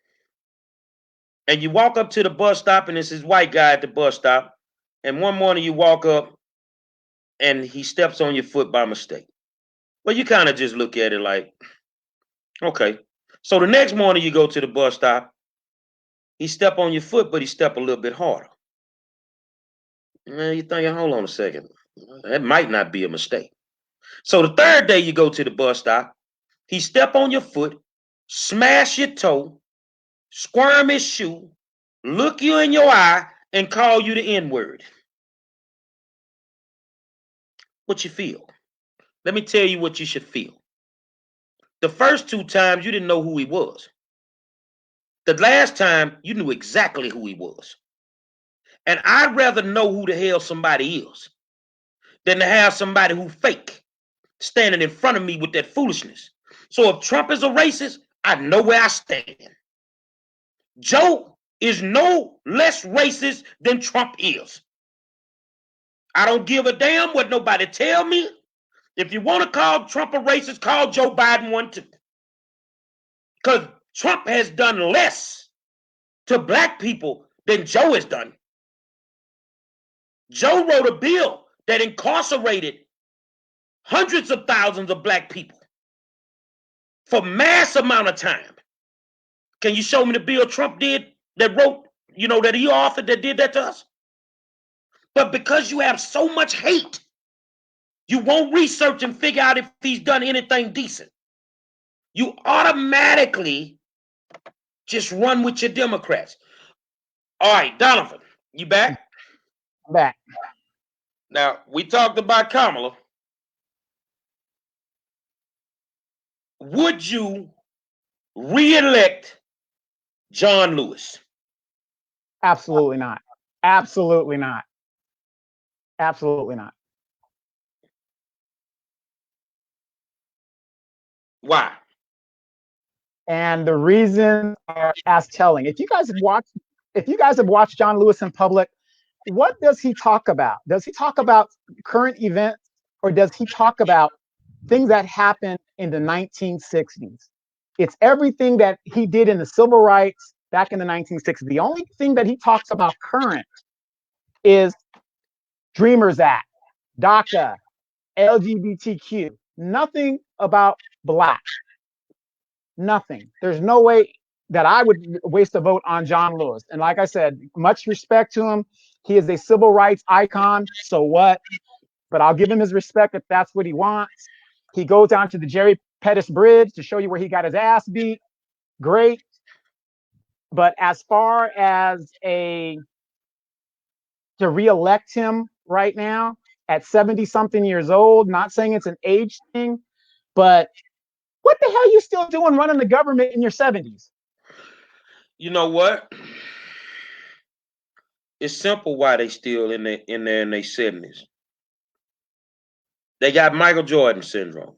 and you walk up to the bus stop, and it's this white guy at the bus stop, and one morning you walk up, and he steps on your foot by mistake. Well, you kind of just look at it like, okay. So the next morning you go to the bus stop, he step on your foot, but he step a little bit harder. You're thinking, hold on a second. That might not be a mistake. So the third day you go to the bus stop, he step on your foot, smash your toe, squirm his shoe, look you in your eye, and call you the N-word. What you feel? Let me tell you what you should feel. The first two times you didn't know who he was. The last time you knew exactly who he was. And I'd rather know who the hell somebody is than to have somebody who fake standing in front of me with that foolishness. So if Trump is a racist, I know where I stand. Joe is no less racist than Trump is. I don't give a damn what nobody tell me. If you want to call Trump a racist, call Joe Biden one too. Because Trump has done less to Black people than Joe has done. Joe wrote a bill that incarcerated hundreds of thousands of Black people for mass amount of time. Can you show me the bill Trump did that wrote, that he authored that did that to us? But because you have so much hate, you won't research and figure out if he's done anything decent. you automatically just run with your Democrats. All right, Donovan, you back? Back. Now, we talked about Kamala. Would you re-elect John Lewis? Absolutely not. Absolutely not. Absolutely not. Why? And the reasons are as telling. If you guys have watched John Lewis in public, what does he talk about? Does he talk about current events, or does he talk about things that happened in the 1960s? It's everything that he did in the civil rights back in the 1960s. The only thing that he talks about current is Dreamers Act, DACA, LGBTQ. Nothing about Black. Nothing. There's no way that I would waste a vote on John Lewis. And like I said, much respect to him. He is a civil rights icon. So what? But I'll give him his respect if that's what he wants. He goes down to the Jerry Pettis Bridge to show you where he got his ass beat. Great. But as far as to reelect him right now at 70 something years old, not saying it's an age thing, but what the hell are you still doing running the government in your 70s? You know what? It's simple why they still in there in their 70s. They got Michael Jordan syndrome.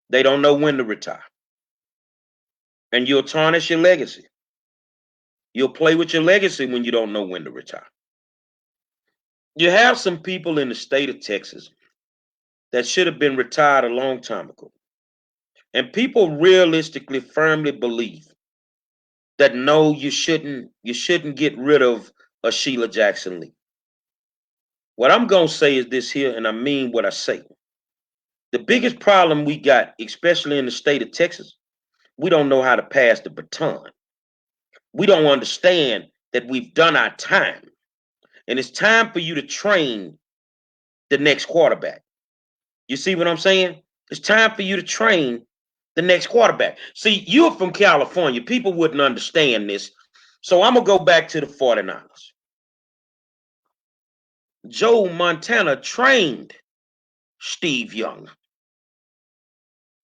They don't know when to retire. And you'll tarnish your legacy. You'll play with your legacy when you don't know when to retire. You have some people in the state of Texas that should have been retired a long time ago. And people realistically firmly believe that no, you shouldn't get rid of a Sheila Jackson Lee. What I'm going to say is this here, and I mean what I say. The biggest problem we got, especially in the state of Texas, we don't know how to pass the baton. We don't understand that we've done our time. And it's time for you to train the next quarterback. You see what I'm saying? It's time for you to train the next quarterback. See, you're from California. People wouldn't understand this. So I'm going to go back to the 49ers. Joe Montana trained Steve Young.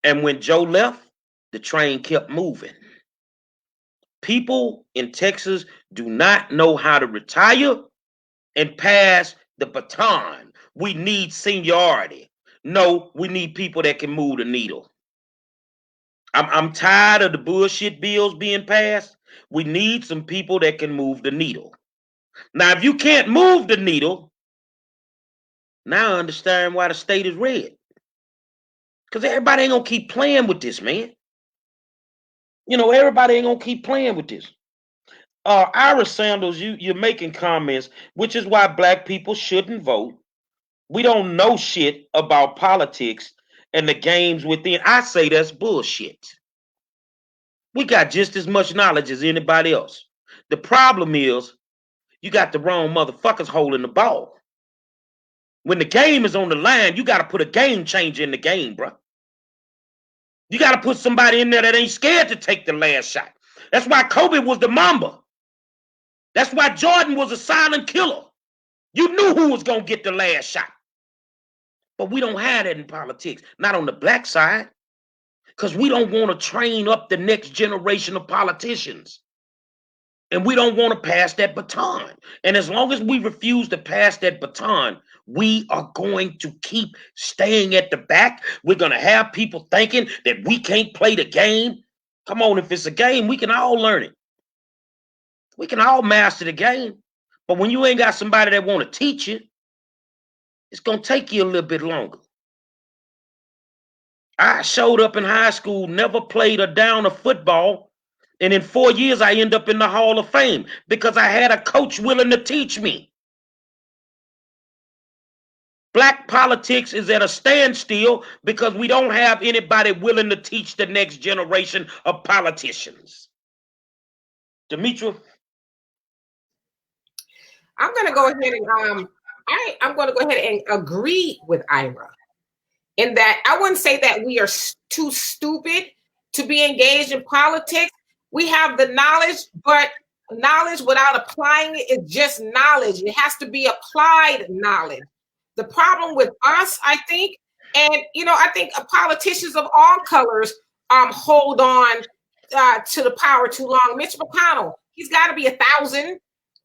And when Joe left, the train kept moving. People in Texas do not know how to retire and pass the baton. We need seniority. No, we need people that can move the needle. I'm tired of the bullshit bills being passed. We need some people that can move the needle. Now, if you can't move the needle, now I understand why the state is red. Because everybody ain't going to keep playing with this, man. You know, everybody ain't going to keep playing with this. Iris Sandals, you're making comments, which is why black people shouldn't vote. We don't know shit about politics and the games within. I say that's bullshit. We got just as much knowledge as anybody else. The problem is you got the wrong motherfuckers holding the ball. When the game is on the line, you got to put a game changer in the game, bro. You got to put somebody in there that ain't scared to take the last shot. That's why Kobe was the Mamba. That's why Jordan was a silent killer. You knew who was going to get the last shot. But we don't have that in politics, not on the black side, because we don't want to train up the next generation of politicians. And we don't want to pass that baton. And as long as we refuse to pass that baton, we are going to keep staying at the back. We're going to have people thinking that we can't play the game. Come on, if it's a game, we can all learn it. We can all master the game. But when you ain't got somebody that want to teach you, it's going to take you a little bit longer. I showed up in high school, never played a down of football. And in 4 years, I end up in the Hall of Fame because I had a coach willing to teach me. Black politics is at a standstill because we don't have anybody willing to teach the next generation of politicians. Demetra? I'm going to go ahead and I'm going to go ahead and agree with Ira. in that I wouldn't say that we are too stupid to be engaged in politics. We have the knowledge, but knowledge without applying it is just knowledge. It has to be applied knowledge. The problem with us, I think, and I think politicians of all colors hold on to the power too long. Mitch McConnell, he's got to be 1,000.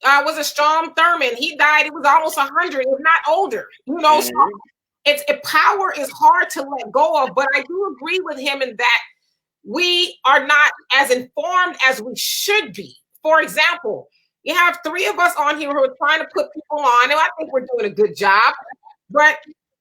Was a Strom Thurmond. He died. It was almost 100, if not older. So power is hard to let go of. But I do agree with him in that we are not as informed as we should be. For example, you have 3 of us on here who are trying to put people on, and I think we're doing a good job. But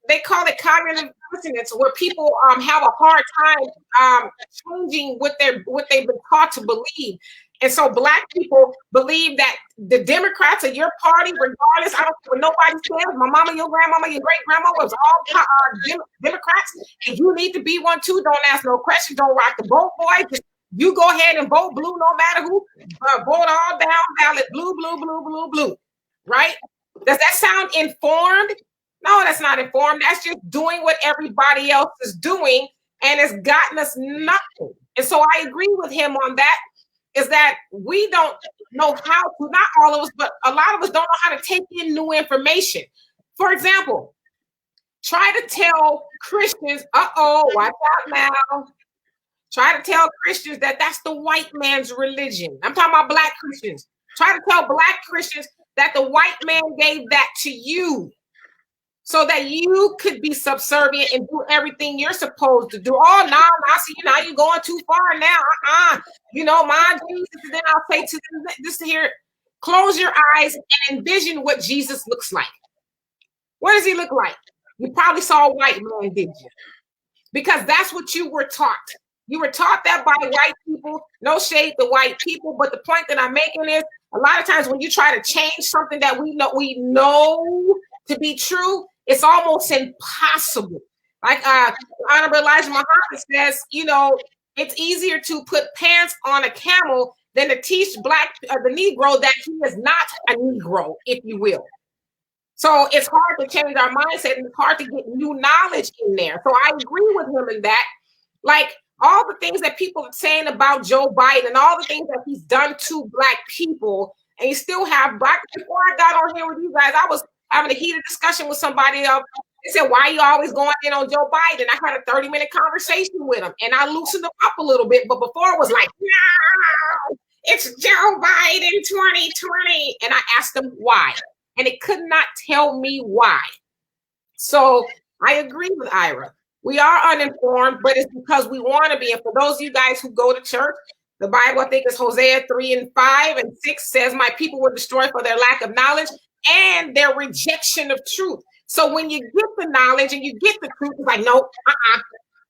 they call it cognitive dissonance, where people have a hard time changing what they've been taught to believe. And so Black people believe that the Democrats are your party, regardless. I don't care what nobody says. My mama, your grandmama, your great grandma was all Democrats, and you need to be one too. Don't ask no questions. Don't rock the boat, boy. Just you go ahead and vote blue, no matter who. Vote all down ballot, blue, blue, blue, blue, blue. Right? Does that sound informed? No, that's not informed. That's just doing what everybody else is doing, and it's gotten us nothing. And so I agree with him on that. Is that we don't know how to, not all of us, but a lot of us don't know how to take in new information. For example, try to tell Christians, watch out now. Try to tell Christians that that's the white man's religion. I'm talking about Black Christians. Try to tell Black Christians that the white man gave that to you so that you could be subservient and do everything you're supposed to do. Oh, no, see, now you're going too far now. My Jesus. And then I'll say to them, this here, close your eyes and envision what Jesus looks like. What does he look like? You probably saw a white man, didn't you? Because that's what you were taught. You were taught that by white people. No shade to white people, but the point that I'm making is a lot of times when you try to change something that we know to be true, it's almost impossible. Like Honorable Elijah Muhammad says, it's easier to put pants on a camel than to teach the Negro that he is not a Negro, if you will. So it's hard to change our mindset, and it's hard to get new knowledge in there. So I agree with him in that. Like all the things that people are saying about Joe Biden and all the things that he's done to Black people, and you still have Black. Before I got on here with you guys, I was having a heated discussion with somebody else. They said, why are you always going in on Joe Biden? I had a 30-minute conversation with him, and I loosened him up a little bit. But before it was like, no, it's Joe Biden 2020. And I asked him why, and it could not tell me why. So I agree with Ira. We are uninformed, but it's because we want to be. And for those of you guys who go to church, the Bible, I think it's Hosea 3:5-6 says, my people were destroyed for their lack of knowledge and their rejection of truth. So when you get the knowledge and you get the truth, it's like, nope,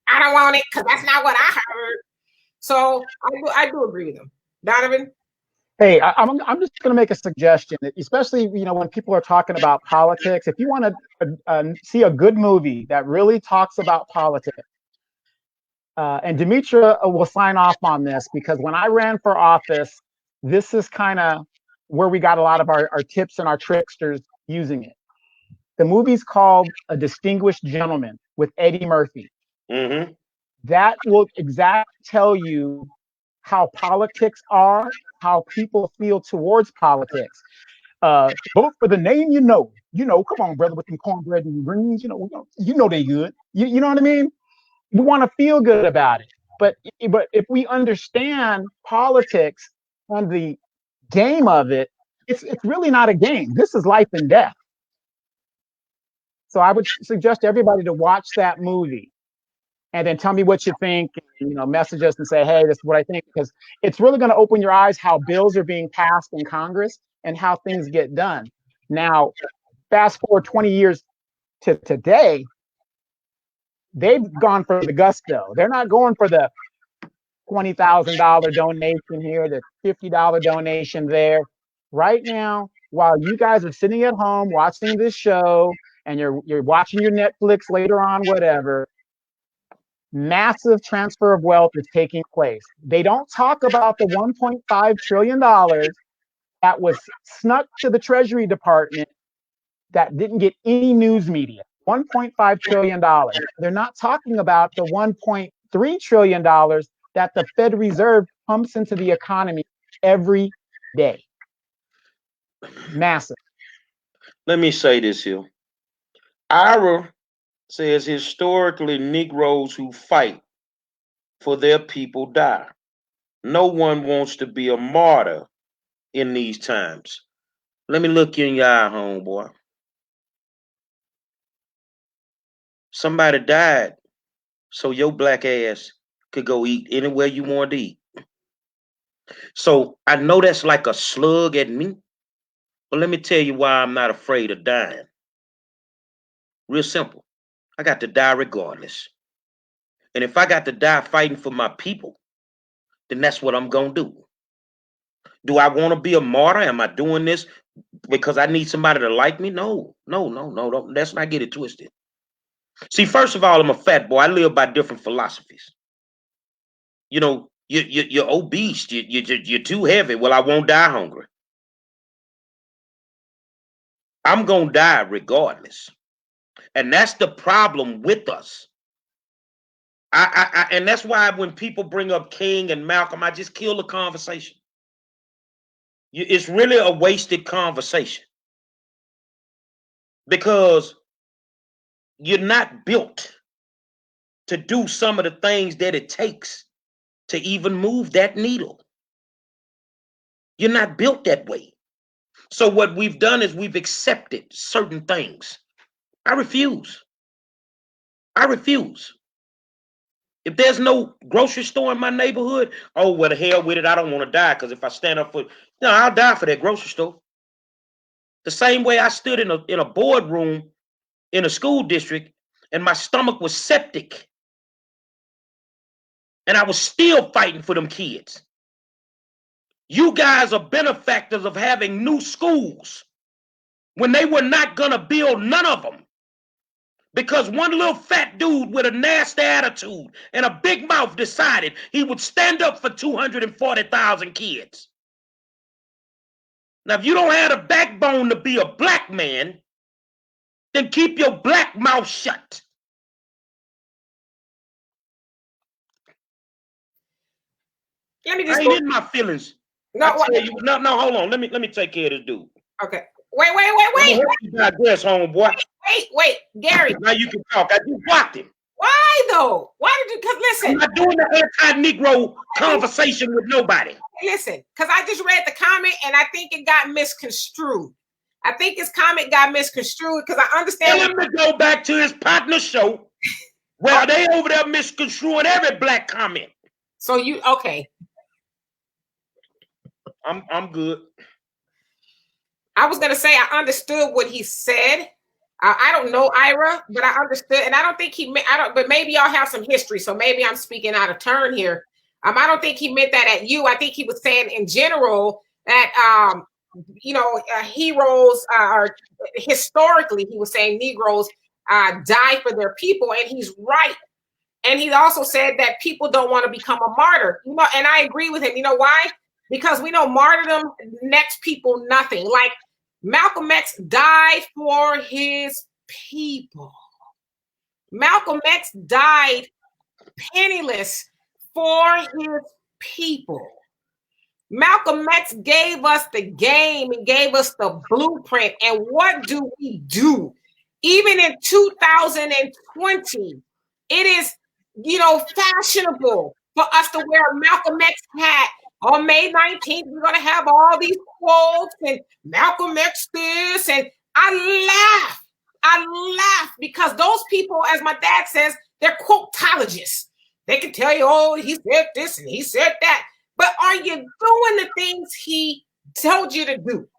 I don't want it because that's not what I heard. So I do agree with him. Donovan? Hey, I'm just going to make a suggestion, especially, when people are talking about politics. If you want to see a good movie that really talks about politics, and Demetra will sign off on this, because when I ran for office, this is kind of where we got a lot of our tips and our tricksters using it. The movie's called A Distinguished Gentleman with Eddie Murphy. Mm-hmm. That will exactly tell you how politics are, how people feel towards politics. Vote for the name you know. Come on, brother, with them cornbread and greens. You know they good. You know what I mean? We want to feel good about it. But if we understand politics and the game of it, it's really not a game. This is life and death. So I would suggest everybody to watch that movie and then tell me what you think, message us and say, hey, this is what I think, because it's really going to open your eyes how bills are being passed in Congress and how things get done. Now, fast forward 20 years to today, they've gone for the gusto. They're not going for the $20,000 donation here, the $50 donation there. Right now, while you guys are sitting at home watching this show and you're watching your Netflix later on, whatever, massive transfer of wealth is taking place. They don't talk about the $1.5 trillion that was snuck to the Treasury Department that didn't get any news media. $1.5 trillion. They're not talking about the $1.3 trillion that the Fed Reserve pumps into the economy every day. Massive. Let me say this here. Ira says historically Negroes who fight for their people die. No one wants to be a martyr in these times. Let me look you in your eye, homeboy. Somebody died so your black ass could go eat anywhere you want to eat. So I know that's like a slug at me, but let me tell you why I'm not afraid of dying. Real simple. I got to die regardless. And if I got to die fighting for my people, then that's what I'm going to do. Do I want to be a martyr? Am I doing this because I need somebody to like me? No. Let's not get it twisted. See, first of all, I'm a fat boy. I live by different philosophies. You know, you're obese. You're too heavy. Well, I won't die hungry. I'm going to die regardless. And that's the problem with us. And that's why when people bring up King and Malcolm, I just kill the conversation. It's really a wasted conversation because you're not built to do some of the things that it takes to even move that needle. You're not built that way. So what we've done is we've accepted certain things. I refuse. If there's no grocery store in my neighborhood, oh, well, the hell with it. I don't want to die because if I stand up for, I'll die for that grocery store. The same way I stood in a boardroom in a school district and my stomach was septic and I was still fighting for them kids. You guys are benefactors of having new schools when they were not going to build none of them. Because one little fat dude with a nasty attitude and a big mouth decided he would stand up for 240,000 kids. Now, if you don't have the backbone to be a black man, then keep your black mouth shut. Let me just I ain't in my feelings. No, hold on. Let me take care of this dude. Okay. Wait. Digress, homeboy. Wait, Gary. Now you can talk. I just blocked him. Why though? Why did you? Because listen, I'm not doing the anti-Negro conversation with nobody. Listen, because I just read the comment and I think it got misconstrued. I think his comment got misconstrued because I understand. Tell him to go back to his partner show where they over there misconstruing every black comment. So you okay? I'm good. I was gonna say I understood what he said. I don't know Ira, but I understood, and I don't think he meant. But maybe y'all have some history, so maybe I'm speaking out of turn here. I don't think he meant that at you. I think he was saying in general that heroes are historically. He was saying Negroes die for their people, and he's right. And he also said that people don't want to become a martyr. And I agree with him. You know why? Because we know martyrdom nets people nothing. Like Malcolm X died for his people. Malcolm X died penniless for his people. Malcolm X gave us the game and gave us the blueprint. And what do we do? Even in 2020, it is, fashionable for us to wear a Malcolm X hat. On May 19th, we're going to have all these quotes and Malcolm X this. And I laugh because those people, as my dad says, they're quotologists. They can tell you, oh, he said this and he said that. But are you doing the things he told you to do?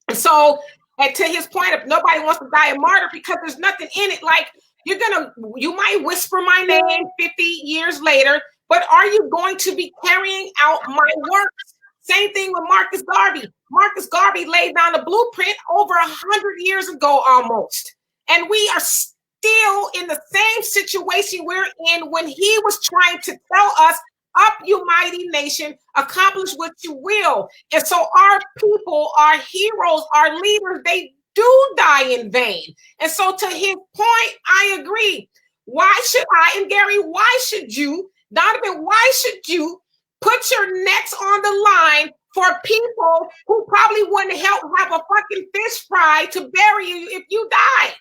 And so, and to his point, if nobody wants to die a martyr because there's nothing in it, like you might whisper my name 50 years later, but are you going to be carrying out my works? Same thing with Marcus Garvey. Marcus Garvey laid down the blueprint over 100 years ago almost. And we are still in the same situation we're in when he was trying to tell us, up you mighty nation, accomplish what you will. And so our people, our heroes, our leaders, they do die in vain. And so to his point, I agree. Why should I, and Gary, why should you, Donovan, why should you put your necks on the line for people who probably wouldn't help have a fucking fish fry to bury you if you die?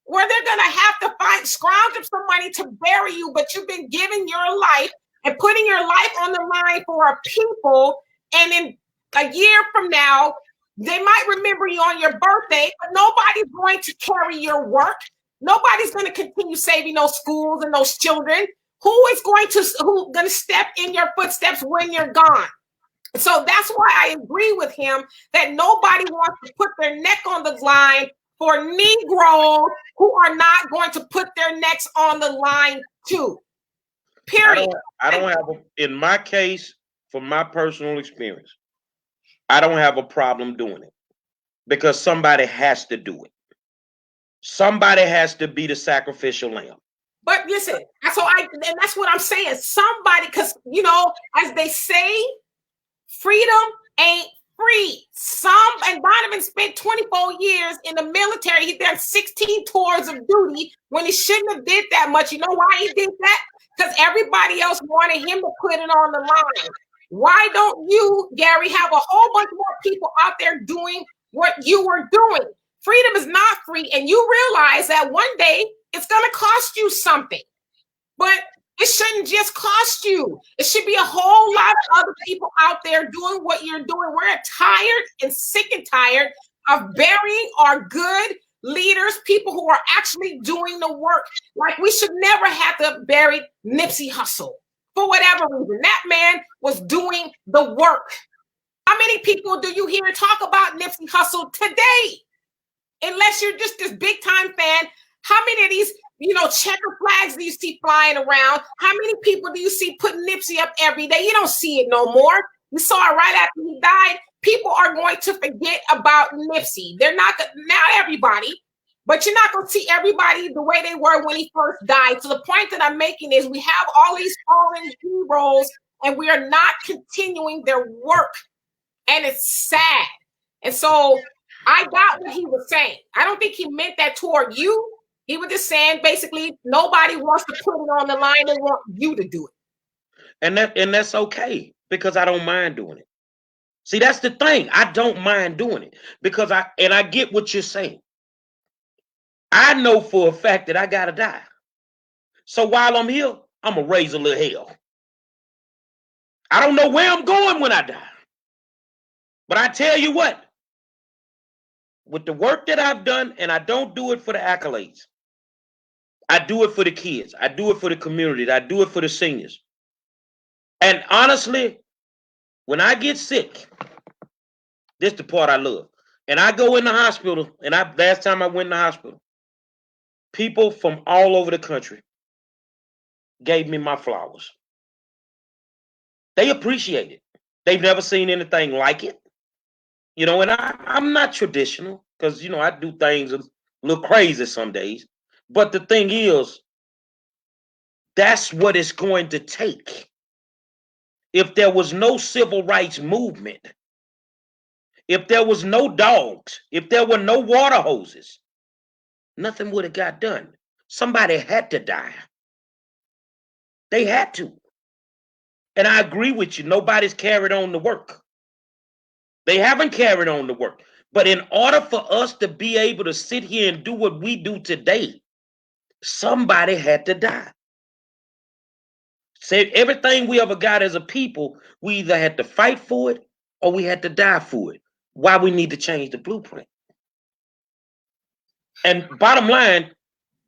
Where they're gonna have to scrounge up some money to bury you, but you've been giving your life and putting your life on the line for a people, and in a year from now, they might remember you on your birthday, but nobody's going to carry your work. Nobody's going to continue saving those schools and those children. Who's going to step in your footsteps when you're gone? So that's why I agree with him that nobody wants to put their neck on the line for Negroes who are not going to put their necks on the line too. Period. I don't have in my case, from my personal experience, I don't have a problem doing it because somebody has to do it. Somebody has to be the sacrificial lamb. But listen, and that's what I'm saying. Somebody, because as they say, freedom ain't free. And Donovan spent 24 years in the military. He did 16 tours of duty when he shouldn't have did that much. You know why he did that? Because everybody else wanted him to put it on the line. Why don't you, Gary, have a whole bunch more people out there doing what you were doing? Freedom is not free, and you realize that one day it's going to cost you something. But it shouldn't just cost you. It should be a whole lot of other people out there doing what you're doing. We're tired and sick and tired of burying our good leaders, people who are actually doing the work. Like, we should never have to bury Nipsey Hussle for whatever reason. That man was doing the work. How many people do you hear talk about Nipsey Hussle today? Unless you're just this big time fan, how many of these checker flags do you see flying around? How many people do you see putting Nipsey up every day? You don't see it no more. You saw it right after he died. People are going to forget about Nipsey. They're not everybody, but you're not going to see everybody the way they were when he first died. So the point that I'm making is we have all these fallen heroes and we are not continuing their work. And it's sad. And so I got what he was saying. I don't think he meant that toward you. He was just saying basically nobody wants to put it on the line. They want you to do it. And that's okay, because I don't mind doing it. See, that's the thing. I don't mind doing it because I get what you're saying. I know for a fact that I gotta die. So while I'm here, I'm gonna raise a little hell. I don't know where I'm going when I die. But I tell you what, with the work that I've done, and I don't do it for the accolades. I do it for the kids. I do it for the community. I do it for the seniors. And honestly, when I get sick, this is the part I love. And I go in the hospital, and last time I went in the hospital, people from all over the country gave me my flowers. They appreciate it. They've never seen anything like it. And I'm not traditional because, I do things a little crazy some days. But the thing is, that's what it's going to take. If there was no civil rights movement, if there was no dogs, if there were no water hoses, nothing would have got done. Somebody had to die. They had to. And I agree with you. Nobody's carried on the work. They haven't carried on the work. But in order for us to be able to sit here and do what we do today, somebody had to die. Say everything we ever got as a people, we either had to fight for it or we had to die for it. Why we need to change the blueprint. And bottom line,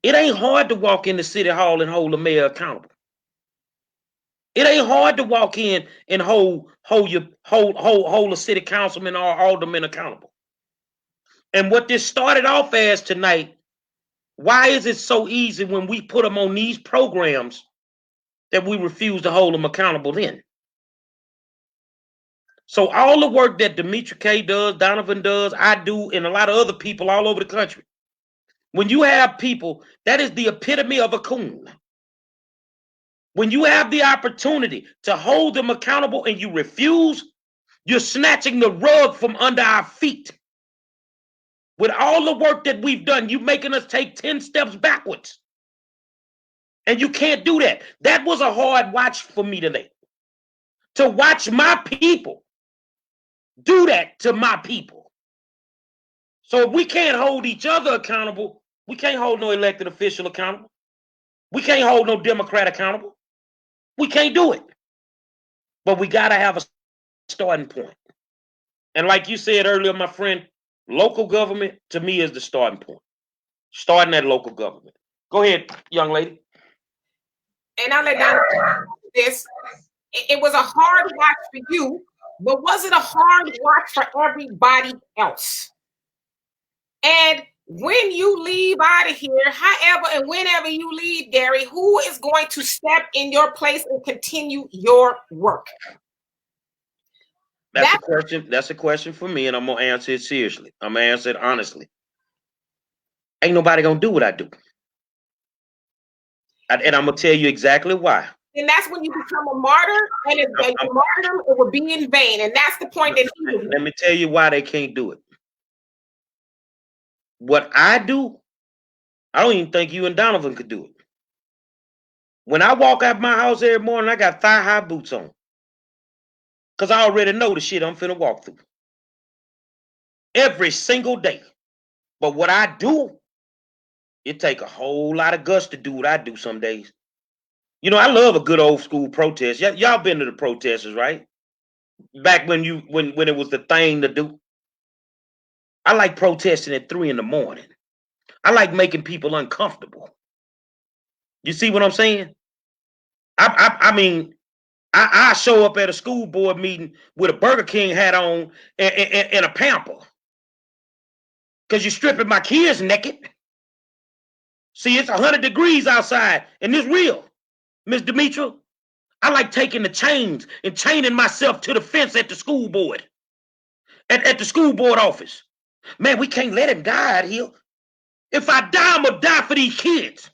it ain't hard to walk into City Hall and hold the mayor accountable. It ain't hard to walk in and hold a city councilman or alderman accountable. And what this started off as tonight, why is it so easy when we put them on these programs that we refuse to hold them accountable then? So all the work that Demetra, Kaye does, Donovan does, I do, and a lot of other people all over the country, when you have people, that is the epitome of a coon. When you have the opportunity to hold them accountable and you refuse, you're snatching the rug from under our feet. With all the work that we've done, you making us take 10 steps backwards. And you can't do that. That was a hard watch for me today. To watch my people do that to my people. So if we can't hold each other accountable, we can't hold no elected official accountable. We can't hold no Democrat accountable. We can't do it. But we got to have a starting point. And like you said earlier, my friend, local government to me is the starting point. Starting at local government. Go ahead, young lady. And I'll let Donna this. It was a hard watch for you, but was it a hard watch for everybody else? And when you leave out of here, however and whenever you leave, Gary, who is going to step in your place and continue your work? That's a question. That's a question for me, and I'm gonna answer it seriously. I'm gonna answer it honestly. Ain't nobody gonna do what I do, and I'm gonna tell you exactly why. And that's when you become a martyr, and if martyrdom, it will be in vain. And that's the point that he was. Let me tell you why they can't do it. What I do, I don't even think you and Donovan could do it. When I walk out my house every morning, I got thigh-high boots on. Because I already know the shit I'm finna walk through. Every single day. But what I do, it take a whole lot of guts to do what I do some days. You know, I love a good old school protest. Y'all been to the protesters, right? Back when it was the thing to do. I like protesting at 3 a.m. I like making people uncomfortable. You see what I'm saying? I mean, I show up at a school board meeting with a Burger King hat on and a pamper. Because you're stripping my kids naked. See, it's 100 degrees outside, and it's real. Miss Demetra, I like taking the chains and chaining myself to the fence at the school board. At the school board office. Man, we can't let him die out here. If I die, I'm going to die for these kids.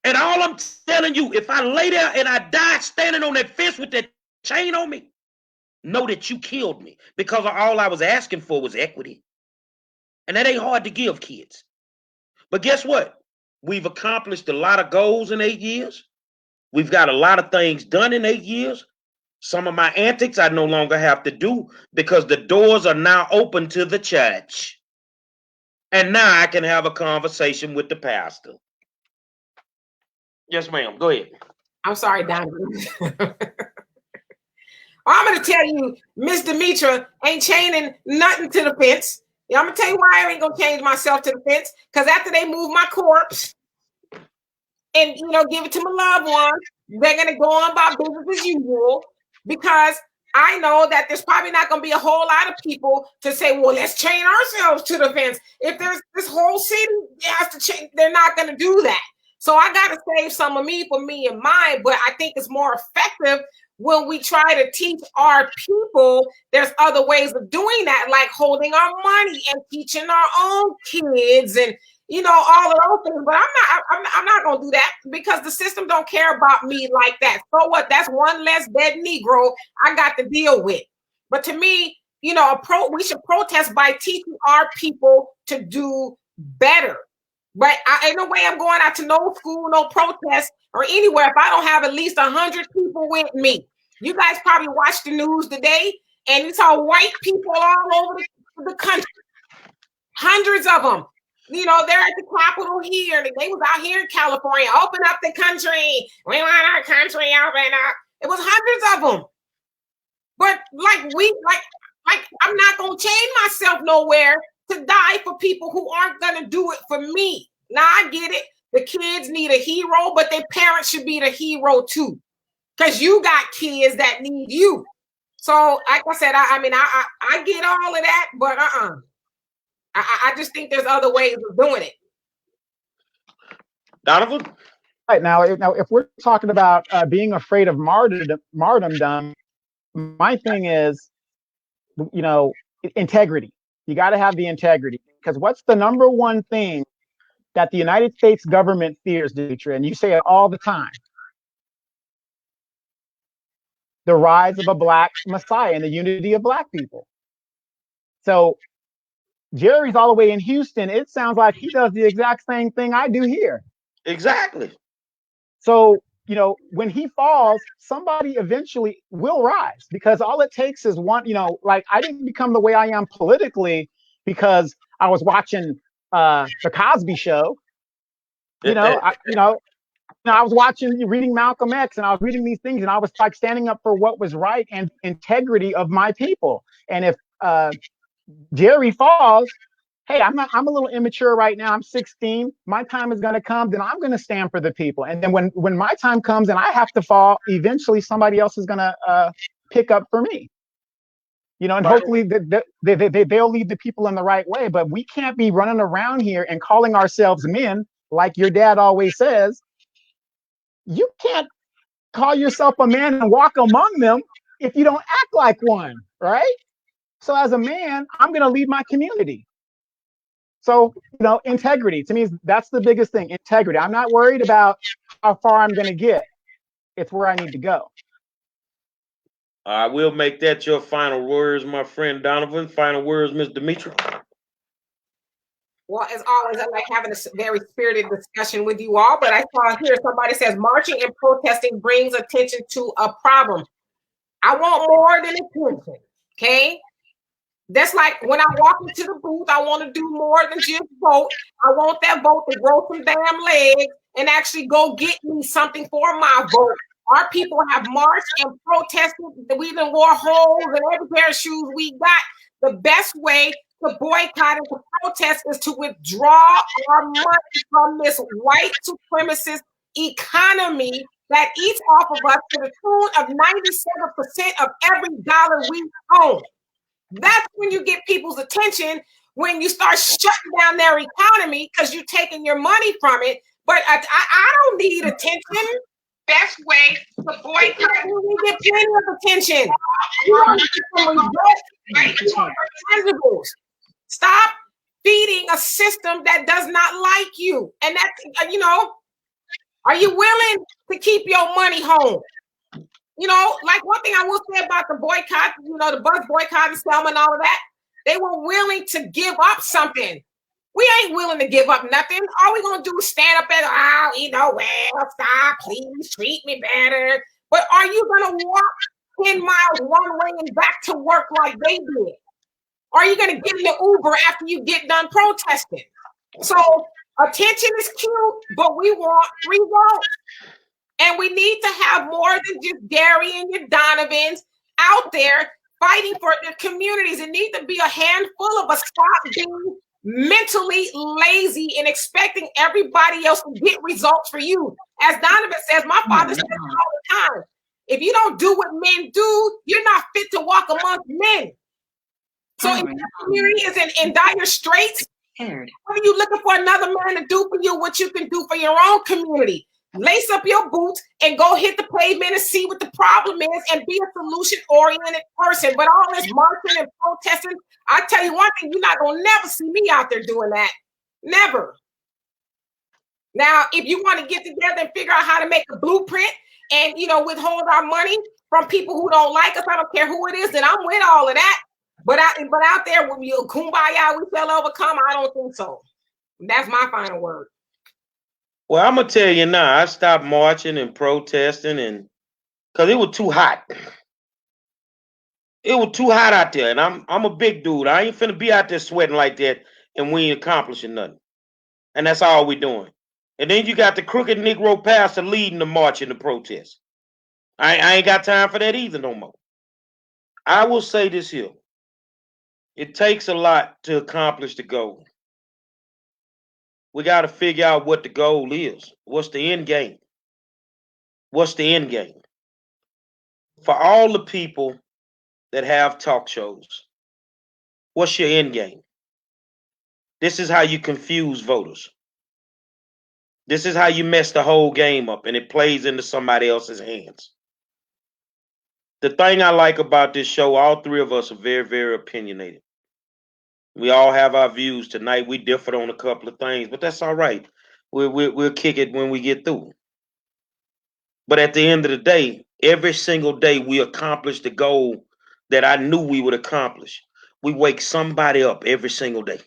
And all I'm telling you, if I lay there and I die standing on that fence with that chain on me, know that you killed me, because all I was asking for was equity. And that ain't hard to give, kids. But guess what? We've accomplished a lot of goals in 8 years. We've got a lot of things done in 8 years. Some of my antics I no longer have to do because the doors are now open to the church. And now I can have a conversation with the pastor. Yes, ma'am. Go ahead. I'm sorry, Don. I'm going to tell you, Miss Demetra ain't chaining nothing to the fence. I'm going to tell you why I ain't going to change myself to the fence. Because after they move my corpse and, give it to my loved ones, they're going to go on about business as usual. Because I know that there's probably not going to be a whole lot of people to say, well, let's chain ourselves to the fence. If there's this whole city has to change, they're not going to do that. So I got to save some of me for me and mine. But I think it's more effective when we try to teach our people there's other ways of doing that, like holding our money and teaching our own kids and, all of those things. But I'm not going to do that because the system don't care about me like that. So what? That's one less dead Negro I got to deal with. But to me, we should protest by teaching our people to do better. But ain't no way I'm going out to no school, no protest or anywhere if I don't have at least 100 people with me. You guys probably watched the news today, and it's all white people all over the country. Hundreds of them. They're at the Capitol here. They was out here in California. Open up the country. We want our country open up. It was hundreds of them. But I'm not gonna chain myself nowhere to die for people who aren't gonna do it for me. Now I get it. The kids need a hero, but their parents should be the hero too. Because you got kids that need you. So, like I said, I get all of that, but I just think there's other ways of doing it. Donovan? Right now, if we're talking about being afraid of martyrdom, my thing is, integrity. You got to have the integrity, because what's the number one thing that the United States government fears, Demetra, and you say it all the time? The rise of a Black Messiah and the unity of Black people. So Jerry's all the way in Houston. It sounds like he does the exact same thing I do here. Exactly. So, when he falls, somebody eventually will rise, because all it takes is one, like, I didn't become the way I am politically because I was watching the Cosby Show. I was reading Malcolm X, and I was reading these things, and I was like standing up for what was right and integrity of my people. And if Jerry falls, hey, I'm a little immature right now. I'm 16. My time is going to come. Then I'm going to stand for the people. And then when my time comes and I have to fall, eventually somebody else is going to pick up for me. And hopefully they'll lead the people in the right way. But we can't be running around here and calling ourselves men, like your dad always says. You can't call yourself a man and walk among them if you don't act like one, right? So as a man, I'm going to lead my community. So, integrity, to me, that's the biggest thing, integrity. I'm not worried about how far I'm going to get. It's where I need to go. I will make that your final words, my friend Donovan. Final words, Ms. Demetra. Well, as always, I like having a very spirited discussion with you all, but I saw here somebody says marching and protesting brings attention to a problem. I want more than attention, okay? That's like when I walk into the booth, I want to do more than just vote. I want that vote to grow some damn legs and actually go get me something for my vote. Our people have marched and protested. We even wore holes in every pair of shoes we got. The best way to boycott and to protest is to withdraw our money from this white supremacist economy that eats off of us to the tune of 97% of every dollar we own. That's when you get people's attention, when you start shutting down their economy because you're taking your money from it. But I don't need attention. Best way to boycott, we get plenty of attention. Stop feeding a system that does not like you. And that's, are you willing to keep your money home? Like one thing I will say about the boycott, the bus boycott and Selma and all of that, they were willing to give up something. We ain't willing to give up nothing. All we gonna do is stand up and, well, stop, please treat me better. But are you gonna walk 10 miles one way and back to work like they did? Are you gonna get in the Uber after you get done protesting? So attention is cute, but we want results. And we need to have more than just Gary and your Donovans out there fighting for their communities. It needs to be a handful of us. Stop being mentally lazy and expecting everybody else to get results for you. As Donovan says, my father says all the time, if you don't do what men do, you're not fit to walk amongst men. So if your community is in dire straits, what are you looking for another man to do for you what you can do for your own community? Lace up your boots and go hit the pavement and see what the problem is and be a solution-oriented person. But all this marching and protesting, I tell you one thing, you're not going to never see me out there doing that. Never. Now, if you want to get together and figure out how to make a blueprint and, withhold our money from people who don't like us, I don't care who it is, then I'm with all of that. But out there, when you kumbaya, we shall overcome, I don't think so. That's my final word. Well, I'm gonna tell you now, I stopped marching and protesting, and because it was too hot. It was too hot out there, and I'm a big dude. I ain't finna be out there sweating like that, and we ain't accomplishing nothing. And that's all we doing. And then you got the crooked Negro pastor leading the march and the protest. I ain't got time for that either no more. I will say this here. It takes a lot to accomplish the goal. We got to figure out what the goal is. What's the end game? What's the end game? For all the people that have talk shows, what's your end game? This is how you confuse voters. This is how you mess the whole game up and it plays into somebody else's hands. The thing I like about this show, all three of us are very, very opinionated. We all have our views. Tonight we differed on a couple of things, but that's all right. We'll kick it when we get through. But at the end of the day, every single day we accomplish the goal that I knew we would accomplish. We wake somebody up every single day.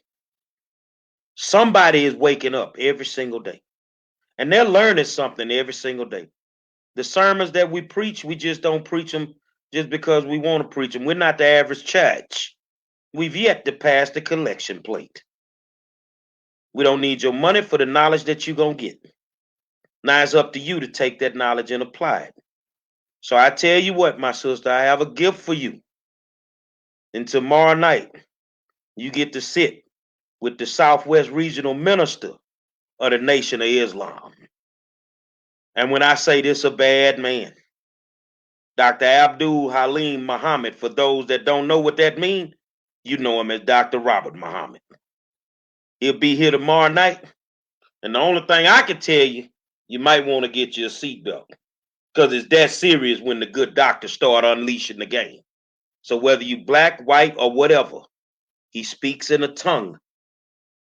Somebody is waking up every single day. And they're learning something every single day. The sermons that we preach, we just don't preach them just because we want to preach them. We're not the average church. We've yet to pass the collection plate. We don't need your money for the knowledge that you're going to get. Now it's up to you to take that knowledge and apply it. So I tell you what, my sister, I have a gift for you. And tomorrow night, you get to sit with the Southwest Regional Minister of the Nation of Islam. And when I say this, a bad man, Dr. Abdul Halim Muhammad, for those that don't know what that means, you know him as Dr. Robert Muhammad. He'll be here tomorrow night. And the only thing I can tell you, you might want to get your seatbelt. Because it's that serious when the good doctors start unleashing the game. So whether you black, white, or whatever, he speaks in a tongue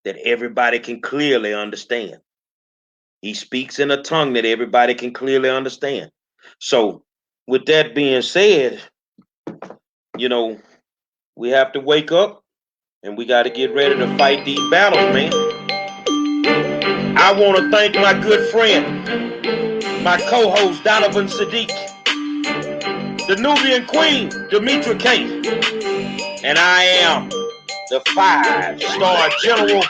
that everybody can clearly understand. He speaks in a tongue that everybody can clearly understand. So with that being said, you know, we have to wake up and we got to get ready to fight these battles, man. I want to thank my good friend, my co-host Donovan Sadiq, the Nubian Queen, Demetra Kaye, and I am the 5-star general,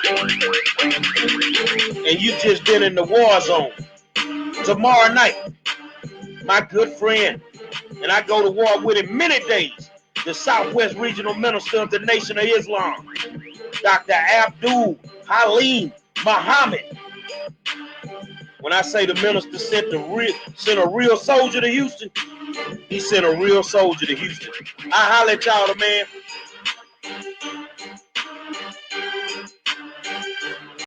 and you just been in the war zone. Tomorrow night, my good friend, and I go to war with him many days, the Southwest Regional Minister of the Nation of Islam, Dr. Abdul Halim Muhammad. When I say the minister sent a real soldier to Houston, he sent a real soldier to Houston. I holler at y'all, man.